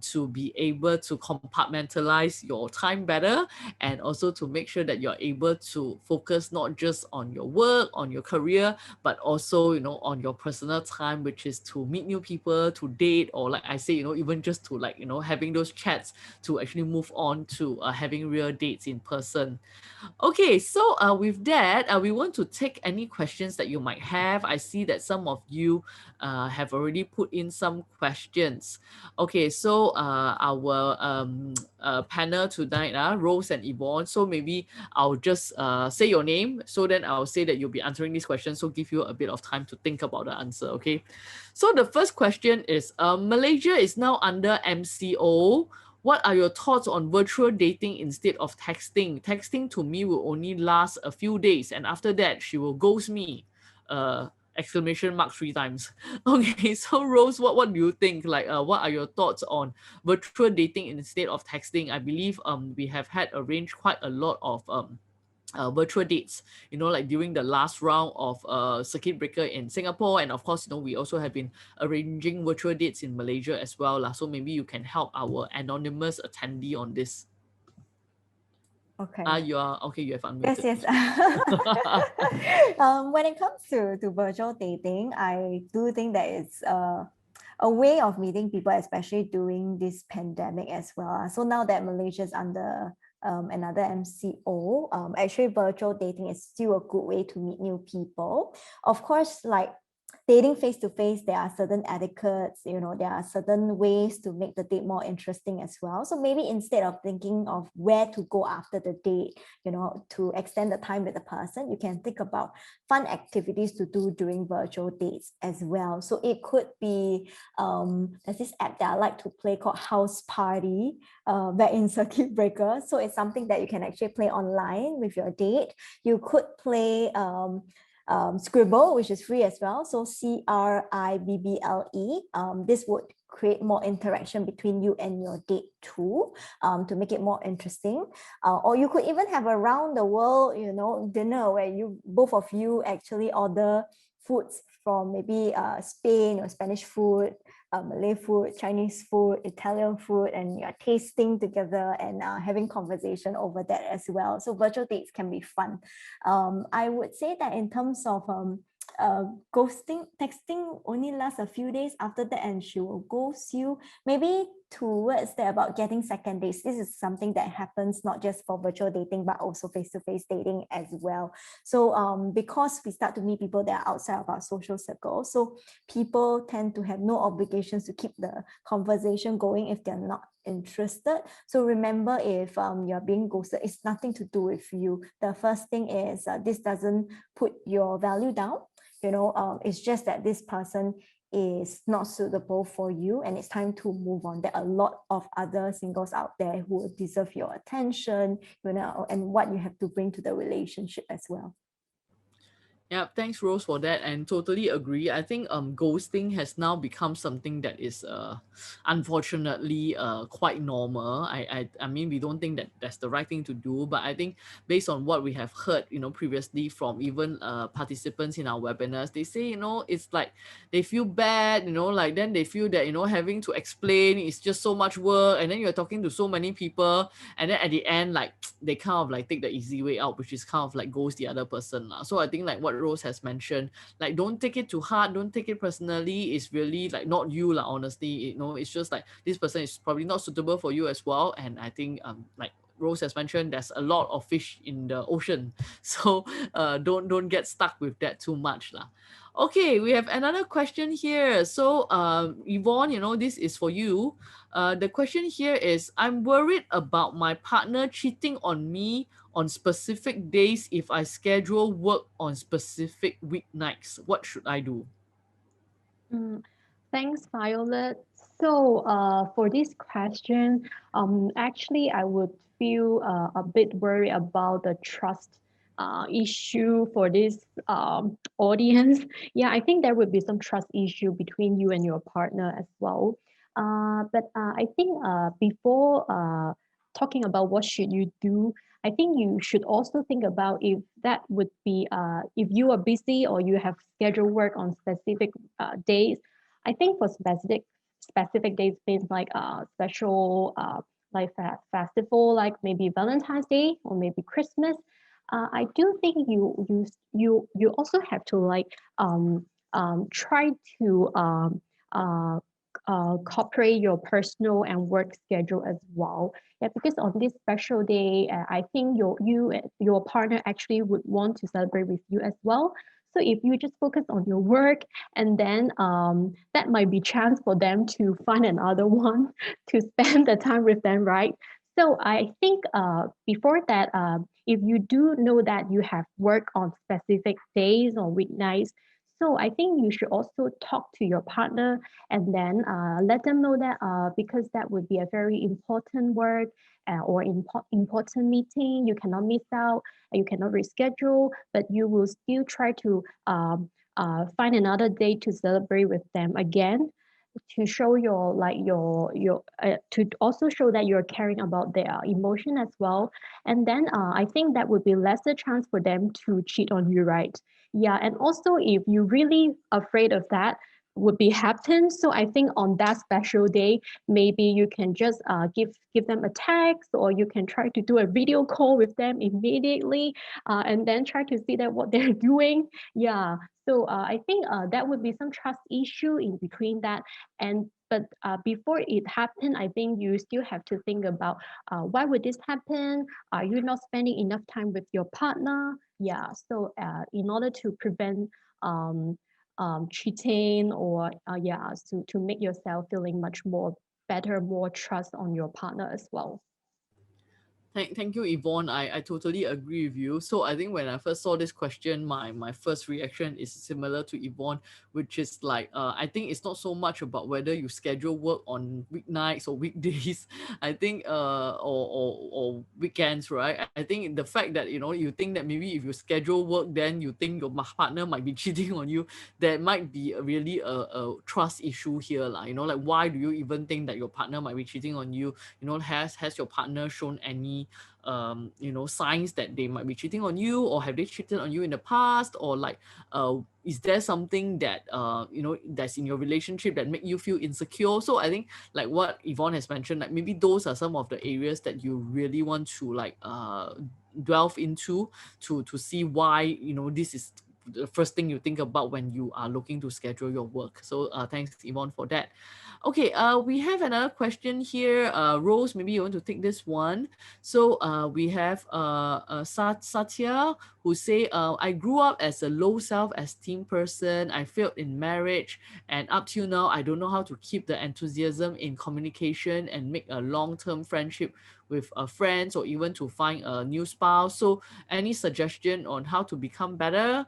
to be able to compartmentalize your time better, and also to make sure that you're able to focus not just on your work, on your career, but also, on your personal time, which is to meet new people, to date, or like I say, even just to like, having those chats to actually move on to having real dates in person. Okay, so with that, we want to take any questions that you might have. I see that some of you have already put in some questions. Okay, so our panel tonight, Rose and Yvonne. So maybe I'll just say your name. So then I'll say that you'll be answering these questions. So give you a bit of time to think about the answer. Okay. So the first question is, Malaysia is now under MCO. What are your thoughts on virtual dating instead of texting? Texting to me will only last a few days, and after that, she will ghost me. Exclamation mark 3 times. Okay, so Rose, what do you think? Like, what are your thoughts on virtual dating instead of texting? I believe we have had arranged quite a lot of virtual dates, like during the last round of circuit breaker in Singapore. And of course, we also have been arranging virtual dates in Malaysia as well. So maybe you can help our anonymous attendee on this. Okay. You are okay. You have Yes, unmuted. yes. When it comes to virtual dating, I do think that it's a way of meeting people, especially during this pandemic as well. So now that Malaysia is under another MCO, actually virtual dating is still a good way to meet new people. Of course, like dating face to face, there are certain etiquettes, there are certain ways to make the date more interesting as well. So maybe instead of thinking of where to go after the date, to extend the time with the person, you can think about fun activities to do during virtual dates as well. So it could be, there's this app that I like to play called House Party, back in Circuit Breaker. So it's something that you can actually play online with your date. You could play Scribble, which is free as well. So Cribble. This would create more interaction between you and your date too, to make it more interesting. Or you could even have a round the world, dinner where you both of you actually order foods from maybe Spain or Spanish food, Malay food, Chinese food, Italian food, and you're tasting together and having conversation over that as well. So virtual dates can be fun. I would say that in terms of ghosting, texting only lasts a few days after that, and she will ghost you. Maybe towards that about getting second dates. This is something that happens not just for virtual dating, but also face-to-face dating as well. So because we start to meet people that are outside of our social circle, so people tend to have no obligations to keep the conversation going if they're not interested. So remember, if you're being ghosted, it's nothing to do with you. The first thing is this doesn't put your value down. It's just that this person is not suitable for you and it's time to move on. There are a lot of other singles out there who deserve your attention, and what you have to bring to the relationship as well. Yeah, thanks Rose for that, and totally agree. I think ghosting has now become something that is unfortunately quite normal. I mean, we don't think that that's the right thing to do, but I think based on what we have heard, previously from even participants in our webinars, they say, it's like they feel bad, like then they feel that, having to explain is just so much work, and then you're talking to so many people, and then at the end, like they kind of like take the easy way out, which is kind of like ghost the other person. So I think like what Rose has mentioned, like don't take it too hard, don't take it personally. It's really like not you, like honestly, it's just like this person is probably not suitable for you as well. And I think like Rose has mentioned, there's a lot of fish in the ocean. So don't get stuck with that too much. Okay, we have another question here. So Yvonne, this is for you. The question here is, I'm worried about my partner cheating on me on specific days if I schedule work on specific weeknights. What should I do? Mm, Thanks, Violet. So, for this question, actually, I would feel a bit worried about the trust issue for this audience. Yeah, I think there would be some trust issue between you and your partner as well. But I think before talking about what should you do, I think you should also think about if that would be if you are busy or you have scheduled work on specific days. I think for specific days, things like special like festival, like maybe Valentine's Day or maybe Christmas. I do think you also have to like try to uh, cooperate your personal and work schedule as well. Yeah, because on this special day, I think your partner actually would want to celebrate with you as well. So if you just focus on your work, and then that might be chance for them to find another one to spend the time with them, right? So I think before that, if you do know that you have work on specific days or weeknights, so I think you should also talk to your partner and then let them know that because that would be a very important work or important meeting, you cannot miss out, you cannot reschedule, but you will still try to find another day to celebrate with them again, to show your like your to also show that you're caring about their emotion as well. And then I think that would be lesser chance for them to cheat on you, right? Yeah. And also if you're really afraid of that, would be happen. So I think on that special day, maybe you can just give them a text, or you can try to do a video call with them immediately, and then try to see that what they're doing. Yeah. So I think that would be some trust issue in between that. And but before it happened, I think you still have to think about why would this happen? Are you not spending enough time with your partner? Yeah. So in order to prevent um, cheating, or yeah, to make yourself feeling much more better, more trust on your partner as well. Thank you, Yvonne. I totally agree with you. So I think when I first saw this question, my first reaction is similar to Yvonne, which is like, I think it's not so much about whether you schedule work on weeknights or weekdays. I think or weekends, right? I think the fact that you think that maybe if you schedule work, then you think your partner might be cheating on you. There might be really a trust issue here, lah. Like, why do you even think that your partner might be cheating on you? Has your partner shown any signs that they might be cheating on you, or have they cheated on you in the past, or like is there something that that's in your relationship that make you feel insecure? So I think, like what Yvonne has mentioned, like maybe those are some of the areas that you really want to like delve into to see why this is the first thing you think about when you are looking to schedule your work. So thanks, Yvonne, for that. Okay, we have another question here. Rose, maybe you want to take this one. So we have Satya, who say, I grew up as a low self-esteem person. I failed in marriage, and up till now, I don't know how to keep the enthusiasm in communication and make a long-term friendship with friends, or even to find a new spouse. So any suggestion on how to become better?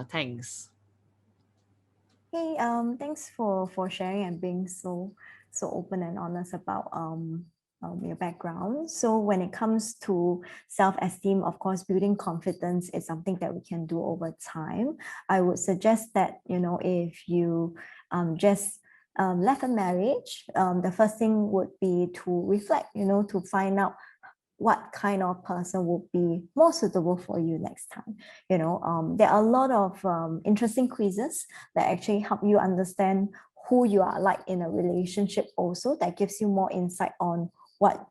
Thanks. Hey, thanks for sharing and being so open and honest about your background. So when it comes to self-esteem, of course, building confidence is something that we can do over time. I would suggest that, if you just left a marriage, the first thing would be to reflect, to find out what kind of person would be more suitable for you next time. There are a lot of interesting quizzes that actually help you understand who you are like in a relationship, also that gives you more insight on what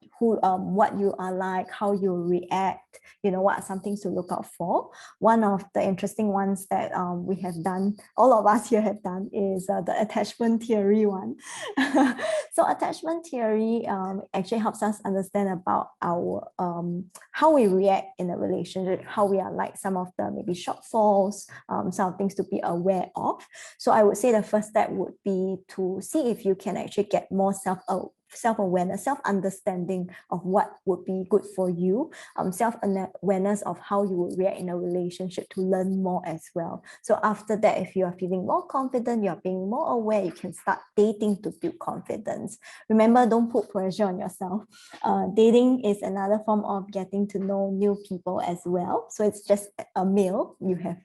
you are like, how you react, what are some things to look out for. One of the interesting ones that we have done, all of us here have done, is the attachment theory one. So attachment theory actually helps us understand about our how we react in a relationship, how we are like, some of the maybe shortfalls, some things to be aware of. So I would say the first step would be to see if you can actually get more self-awareness, self-understanding of what would be good for you, self-awareness of how you would react in a relationship, to learn more as well. So after that, if you are feeling more confident, you're being more aware, you can start dating to build confidence. Remember, don't put pressure on yourself. Dating is another form of getting to know new people as well. So it's just a meal. You have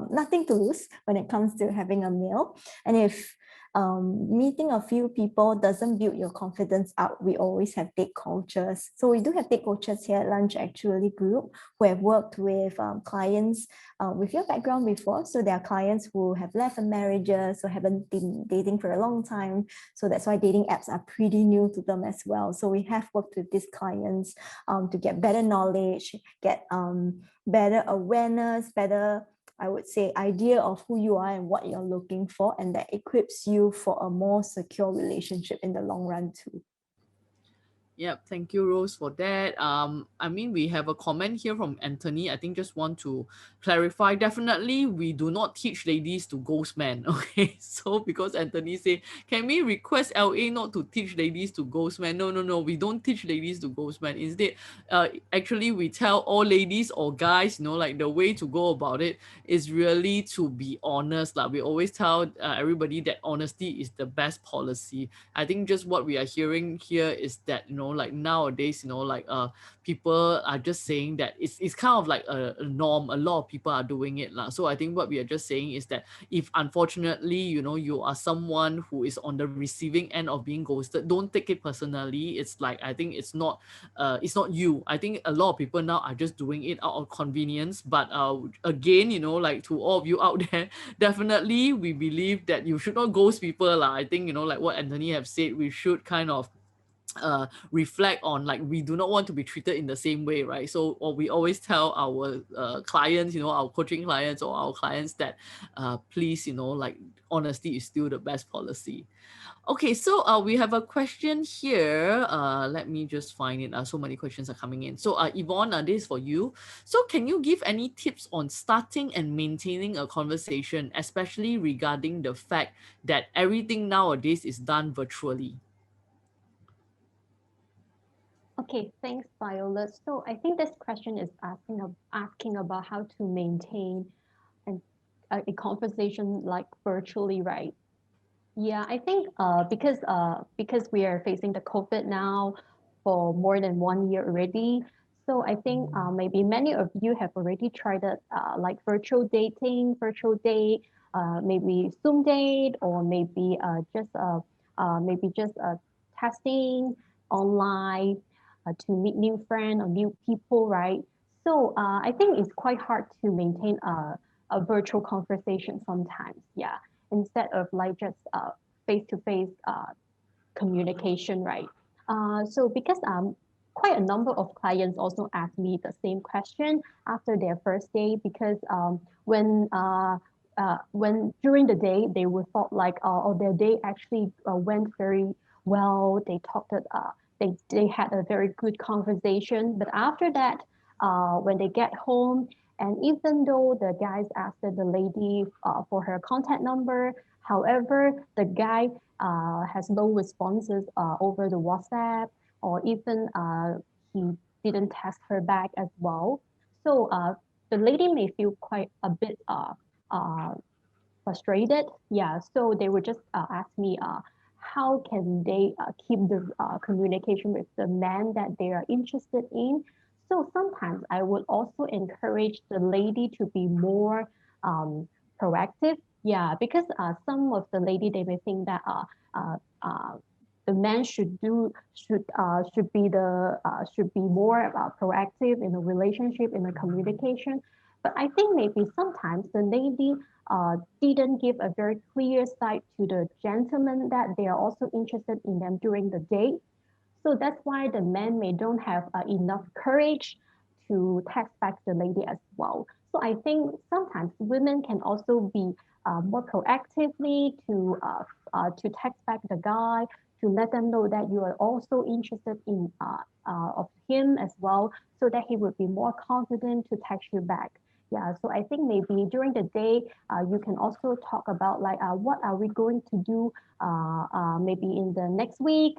nothing to lose when it comes to having a meal. And if meeting a few people doesn't build your confidence up, we always have date coaches. So we do have date coaches here at Lunch Actually Group, who have worked with clients with your background before. So there are clients who have left marriages, or haven't been dating for a long time. So that's why dating apps are pretty new to them as well. So we have worked with these clients to get better knowledge, get better awareness, better, I would say, idea of who you are and what you're looking for, and that equips you for a more secure relationship in the long run too. Yep, thank you, Rose, for that. I mean, we have a comment here from Anthony. I think just want to clarify. Definitely, we do not teach ladies to ghost men. Okay, so because Anthony say, can we request LA not to teach ladies to ghost men? No, no, no. We don't teach ladies to ghost men. Instead, actually, we tell all ladies or guys, like the way to go about it is really to be honest. Like we always tell everybody that honesty is the best policy. I think just what we are hearing here is that like nowadays, like people are just saying that it's kind of like a norm. A lot of people are doing it lah. So I think what we are just saying is that if unfortunately, you are someone who is on the receiving end of being ghosted, don't take it personally. It's like, I think it's not you. I think a lot of people now are just doing it out of convenience. But again, like to all of you out there, definitely we believe that you should not ghost people lah. I think, like what Anthony have said, we should kind of reflect on, like, we do not want to be treated in the same way, right? So, or we always tell our clients, our coaching clients or our clients that please, like, honesty is still the best policy. Okay, so we have a question here. Let me just find it. So many questions are coming in. So Yvonne, this is for you. So can you give any tips on starting and maintaining a conversation, especially regarding the fact that everything nowadays is done virtually? Okay, thanks, Violet. So I think this question is asking about how to maintain an, a conversation like virtually, right? Yeah, I think because we are facing the COVID now for more than 1 year already. So I think maybe many of you have already tried it, like virtual dating, virtual date, maybe Zoom date, or maybe just testing online to meet new friends or new people, right? So I think it's quite hard to maintain a virtual conversation sometimes. Yeah, instead of like just face-to-face communication, right? So because quite a number of clients also ask me the same question after their first day because when during the day they would thought like oh their day actually went very well. They talked they had a very good conversation, but after that when they get home and even though the guys asked the lady for her contact number, however, the guy has no responses over the WhatsApp, or even he didn't text her back as well. So the lady may feel quite a bit uh, frustrated. Yeah, so they would just ask me, how can they keep the communication with the man that they are interested in? So sometimes I would also encourage the lady to be more proactive. Yeah, because some of the lady they may think that uh, uh, the man should be more proactive in a relationship in a communication. But I think maybe sometimes the lady didn't give a very clear sight to the gentleman that they are also interested in them during the day. So that's why the men may don't have enough courage to text back the lady as well. So I think sometimes women can also be more proactively to text back the guy to let them know that you are also interested in of him as well, so that he would be more confident to text you back. Yeah, so I think maybe during the day, you can also talk about like what are we going to do maybe in the next week.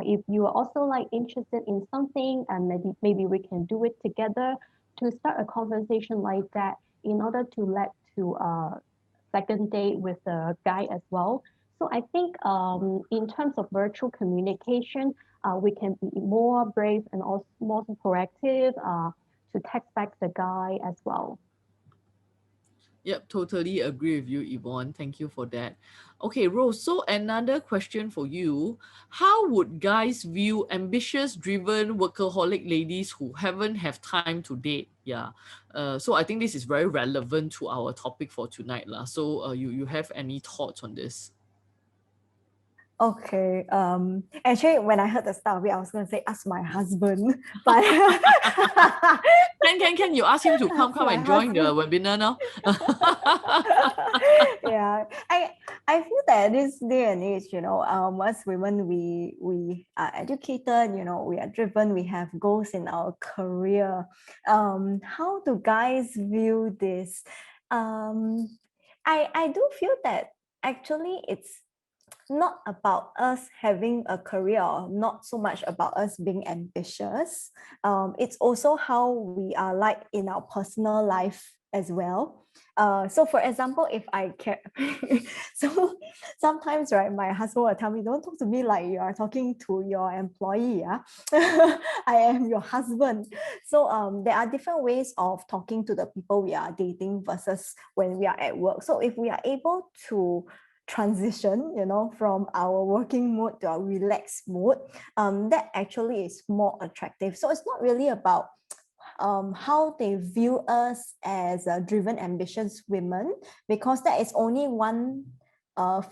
If you are also like interested in something, and maybe we can do it together to start a conversation like that in order to let to second date with the guy as well. So I think in terms of virtual communication, we can be more brave and also more proactive to text back the guy as well. Yep, totally agree with you, Yvonne. Thank you for that. Okay, Rose, so another question for you. How would guys view ambitious, driven, workaholic ladies who haven't have time to date? Yeah. So I think this is very relevant to our topic for tonight. Lah. So you have any thoughts on this? Okay. Actually, when I heard the start of it, I was going to say ask my husband, but Can you ask him to come ask my and join the husband. webinar now? Yeah, I feel that this day and age, as women, we are educated, we are driven, we have goals in our career. How do guys view this? I do feel that actually it's not about us having a career, or not so much about us being ambitious. It's also how we are like in our personal life as well. So for example, if I care, so sometimes, right, my husband will tell me, don't talk to me like you are talking to your employee. Yeah? I am your husband. So there are different ways of talking to the people we are dating versus when we are at work. So if we are able to transition, from our working mode to our relaxed mode, that actually is more attractive. So it's not really about how they view us as driven, ambitious women, because that is only one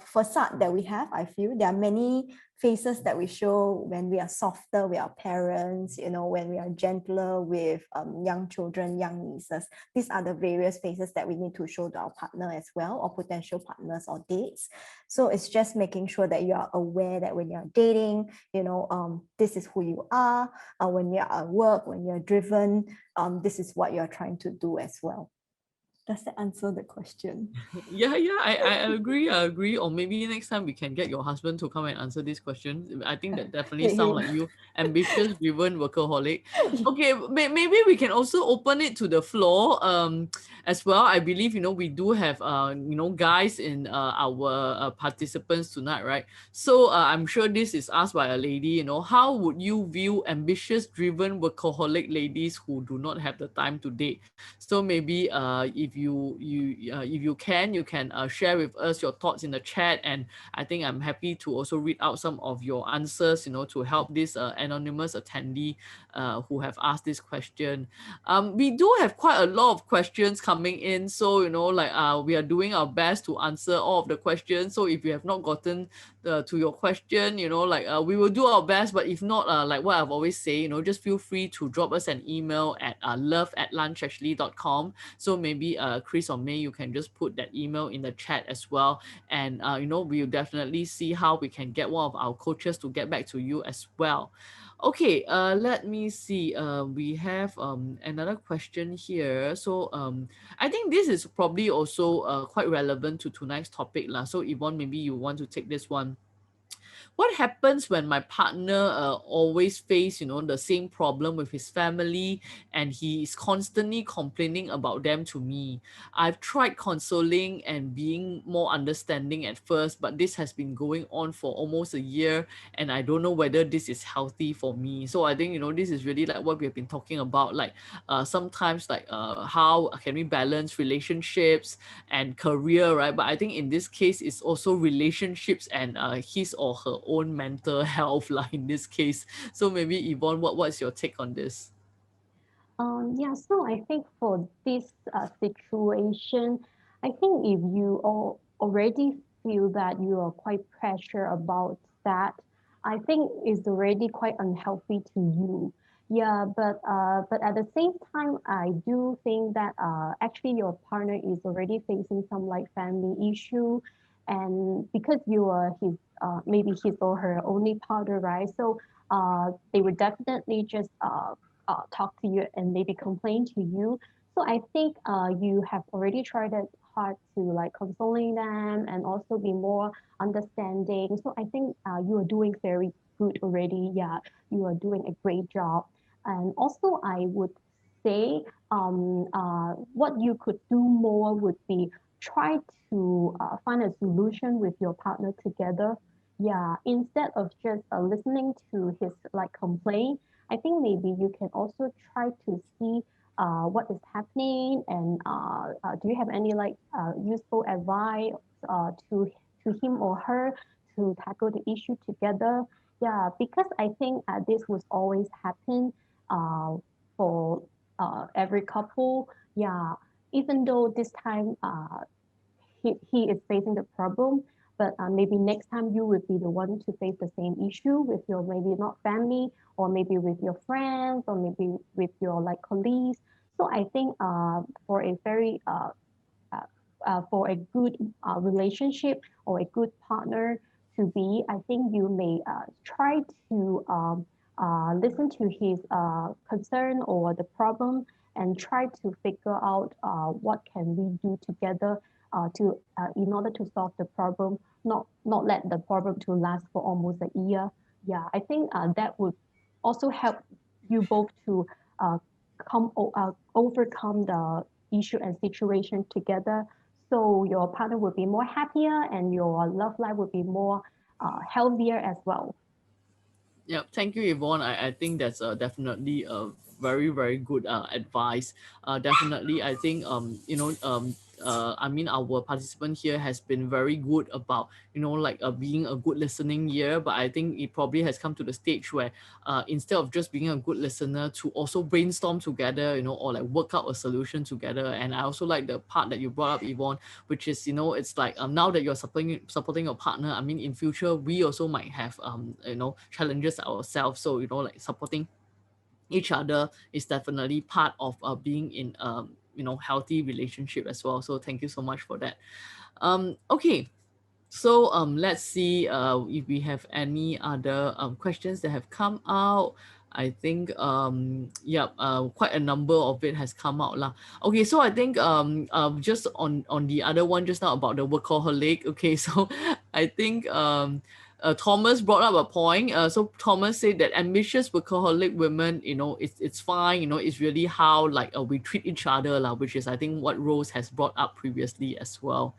facade that we have. I feel there are many faces that we show when we are softer with our parents, when we are gentler with young children, young nieces. These are the various faces that we need to show to our partner as well, or potential partners or dates. So it's just making sure that you are aware that when you're dating, this is who you are. When you're at work, when you're driven, this is what you're trying to do as well. Does that answer the question? Yeah, I agree. I agree. Or maybe next time we can get your husband to come and answer this question. I think that definitely Need sound him. like you, ambitious, driven, workaholic. Okay, maybe we can also open it to the floor as well. I believe we do have guys in our participants tonight, right? So I'm sure this is asked by a lady. How would you view ambitious, driven, workaholic ladies who do not have the time to date? So maybe if you can share with us your thoughts in the chat, and I think I'm happy to also read out some of your answers, to help this anonymous attendee who have asked this question. We do have quite a lot of questions coming in, so we are doing our best to answer all of the questions. So if you have not gotten to your question, we will do our best, but if not, like what I've always say, just feel free to drop us an email at love@lunchactually.com. So maybe Chris or May, you can just put that email in the chat as well, and we'll definitely see how we can get one of our coaches to get back to you as well. Okay, let me see. We have another question here. So I think this is probably also quite relevant to tonight's topic lah. So Yvonne, maybe you want to take this one. What happens when my partner always face the same problem with his family, and he is constantly complaining about them to me? I've tried consoling and being more understanding at first, but this has been going on for almost a year, and I don't know whether this is healthy for me. So I think this is really like what we have been talking about, like sometimes like how can we balance relationships and career, right? But I think in this case, it's also relationships and his or her own mental health, like in this case. So maybe Yvonne, what's your take on this? Yeah, so I think for this situation, I think if you all already feel that you are quite pressure about that, I think it's already quite unhealthy to you. Yeah, but at the same time, I do think that actually your partner is already facing some like family issue, and because you are his maybe his or her only partner, right? So they would definitely just talk to you and maybe complain to you. So I think you have already tried it hard to like consoling them and also be more understanding. So I think you are doing very good already. Yeah, you are doing a great job. And also I would say what you could do more would be try to find a solution with your partner together. Yeah, instead of just listening to his like complaint, I think maybe you can also try to see what is happening, and do you have any like useful advice to him or her to tackle the issue together? Yeah, because I think this was always happen uh, for every couple. Yeah, even though this time he is facing the problem, but maybe next time you would be the one to face the same issue with your maybe not family, or maybe with your friends, or maybe with your like colleagues. So I think for a very for a good relationship or a good partner to be, I think you may try to listen to his concern or the problem, and try to figure out what can we do together to in order to solve the problem, not let the problem to last for almost a year. Yeah, I think that would also help you both to uh, overcome issue and situation together. So your partner will be more happier and your love life will be more healthier as well. Yeah, thank you, Yvonne. I think that's definitely a very, very good advice. Definitely, I think I mean, our participant here has been very good about like being a good listening ear. But I think it probably has come to the stage where instead of just being a good listener, to also brainstorm together, or like work out a solution together. And I also like the part that you brought up, Yvonne, which is it's like now that you're supporting your partner. I mean, in future we also might have challenges ourselves. So like supporting each other is definitely part of being in healthy relationship as well. So thank you so much for that. Okay, so let's see if we have any other questions that have come out. I think quite a number of it has come out lah. Okay, so I think just on the other one just now about the workaholic. Okay, so I think Thomas brought up a point. So Thomas said that ambitious workaholic women, it's fine. It's really how like we treat each other lah, which is I think what Rose has brought up previously as well.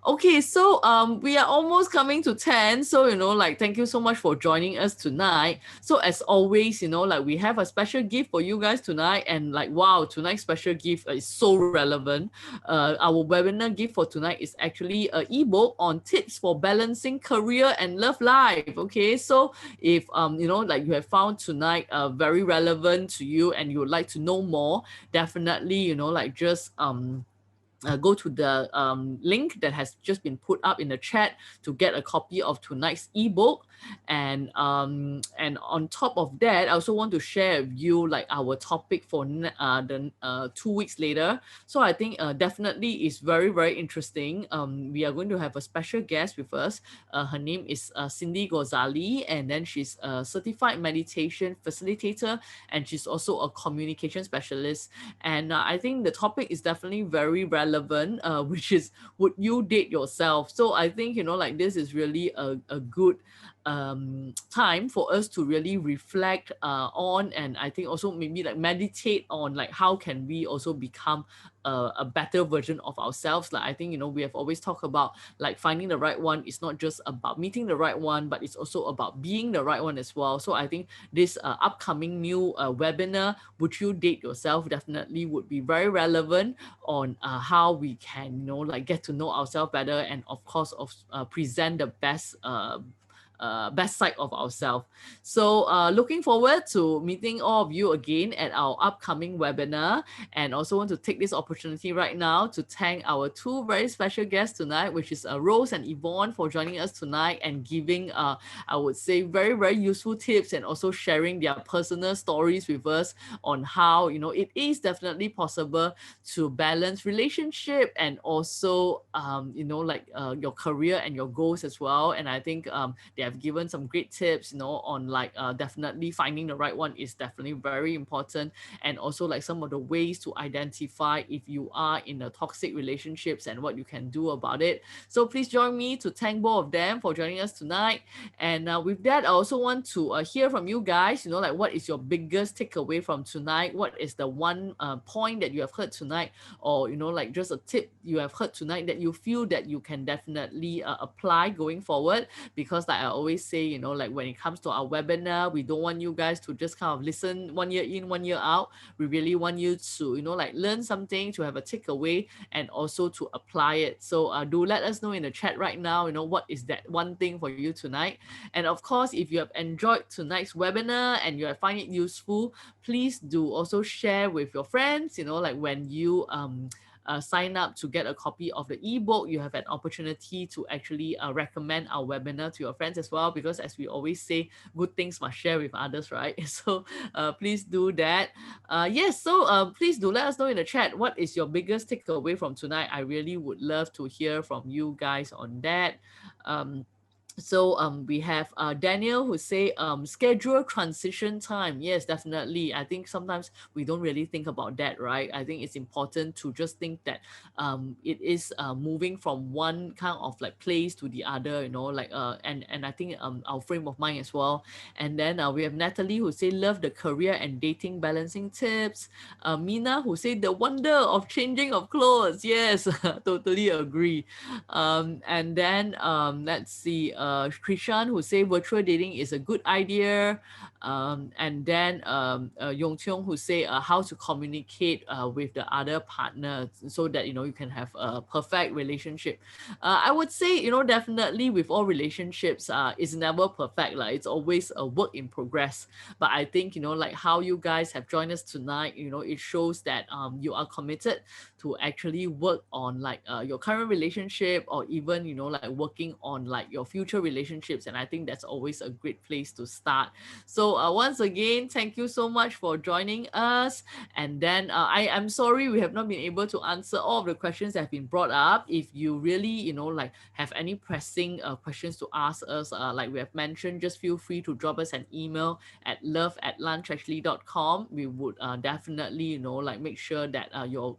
Okay, so we are almost coming to 10. So, like thank you so much for joining us tonight. So as always, like we have a special gift for you guys tonight. And like wow, tonight's special gift is so relevant. Our webinar gift for tonight is actually an ebook on tips for balancing career and love life. Okay, so if like you have found tonight very relevant to you and you would like to know more, definitely like just go to the link that has just been put up in the chat to get a copy of tonight's ebook. And on top of that, I also want to share with you like our topic for the 2 weeks later. So I think definitely is very, very interesting. We are going to have a special guest with us. Her name is Cindy Gozali, and then she's a certified meditation facilitator, and she's also a communication specialist. And I think the topic is definitely very relevant, which is, would you date yourself? So I think, like this is really a good time for us to really reflect on, and I think also maybe like meditate on like how can we also become a better version of ourselves. Like I think we have always talked about like finding the right one is not just about meeting the right one, but it's also about being the right one as well. So I think this upcoming new webinar, would you date yourself, definitely would be very relevant on how we can like get to know ourselves better, and of course present the best side of ourselves. So looking forward to meeting all of you again at our upcoming webinar, and also want to take this opportunity right now to thank our two very special guests tonight, which is Rose and Yvonne, for joining us tonight and giving I would say very, very useful tips, and also sharing their personal stories with us on how it is definitely possible to balance relationship and also like your career and your goals as well. And I think they have given some great tips on like definitely finding the right one is definitely very important, and also like some of the ways to identify if you are in a toxic relationships and what you can do about it. So please join me to thank both of them for joining us tonight. And with that, I also want to hear from you guys, like what is your biggest takeaway from tonight? What is the one point that you have heard tonight, or like just a tip you have heard tonight that you feel that you can definitely apply going forward? Because like I always say, like when it comes to our webinar, we don't want you guys to just kind of listen 1 year in, 1 year out. We really want you to like learn something, to have a takeaway, and also to apply it. So do let us know in the chat right now, what is that one thing for you tonight. And of course, if you have enjoyed tonight's webinar and you have find it useful, please do also share with your friends. Like when you sign up to get a copy of the ebook, you have an opportunity to actually recommend our webinar to your friends as well, because as we always say, good things must share with others, right? So please do that. Yes, so please do let us know in the chat, what is your biggest takeaway from tonight? I really would love to hear from you guys on that. So we have Daniel who say schedule transition time. Yes, definitely. I think sometimes we don't really think about that, right? I think it's important to just think that it is moving from one kind of like place to the other, you know, like and I think our frame of mind as well. And then we have Natalie who say love the career and dating balancing tips. Mina who say the wonder of changing of clothes. Yes, totally agree. And then let's see, Krishan who say virtual dating is a good idea. And then Yong Cheong who say how to communicate with the other partner so that you know you can have a perfect relationship. I would say, you know, definitely with all relationships, it's never perfect. Like it's always a work in progress. But I think, you know, like how you guys have joined us tonight, you know, it shows that you are committed to actually work on like your current relationship, or even, you know, like working on like your future relationships. And I think that's always a great place to start. So once again, thank you so much for joining us. And then I am sorry we have not been able to answer all of the questions that have been brought up. If you really, you know, like have any pressing questions to ask us, like we have mentioned, just feel free to drop us an email at love@lunchactually.com. We would definitely, you know, like make sure that your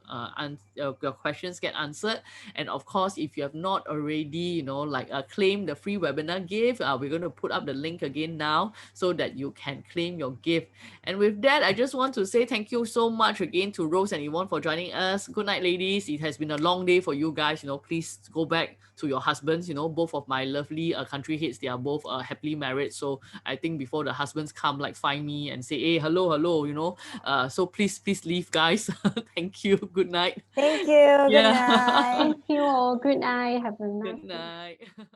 questions get answered. And of course, if you have not already, you know, like claim the free webinar gift, we're going to put up the link again now so that you can claim your gift. And with that, I just want to say thank you so much again to Rose and Yvonne for joining us. Good night, ladies. It has been a long day for you guys. You know, please go back to your husbands. You know, both of my lovely country heads, they are both happily married. So I think before the husbands come, like find me and say, hey, hello, hello, you know. So please leave, guys. Thank you. Good night. Thank you. Good Yeah. night. Thank you all. Good night. Have a nice Good day. night.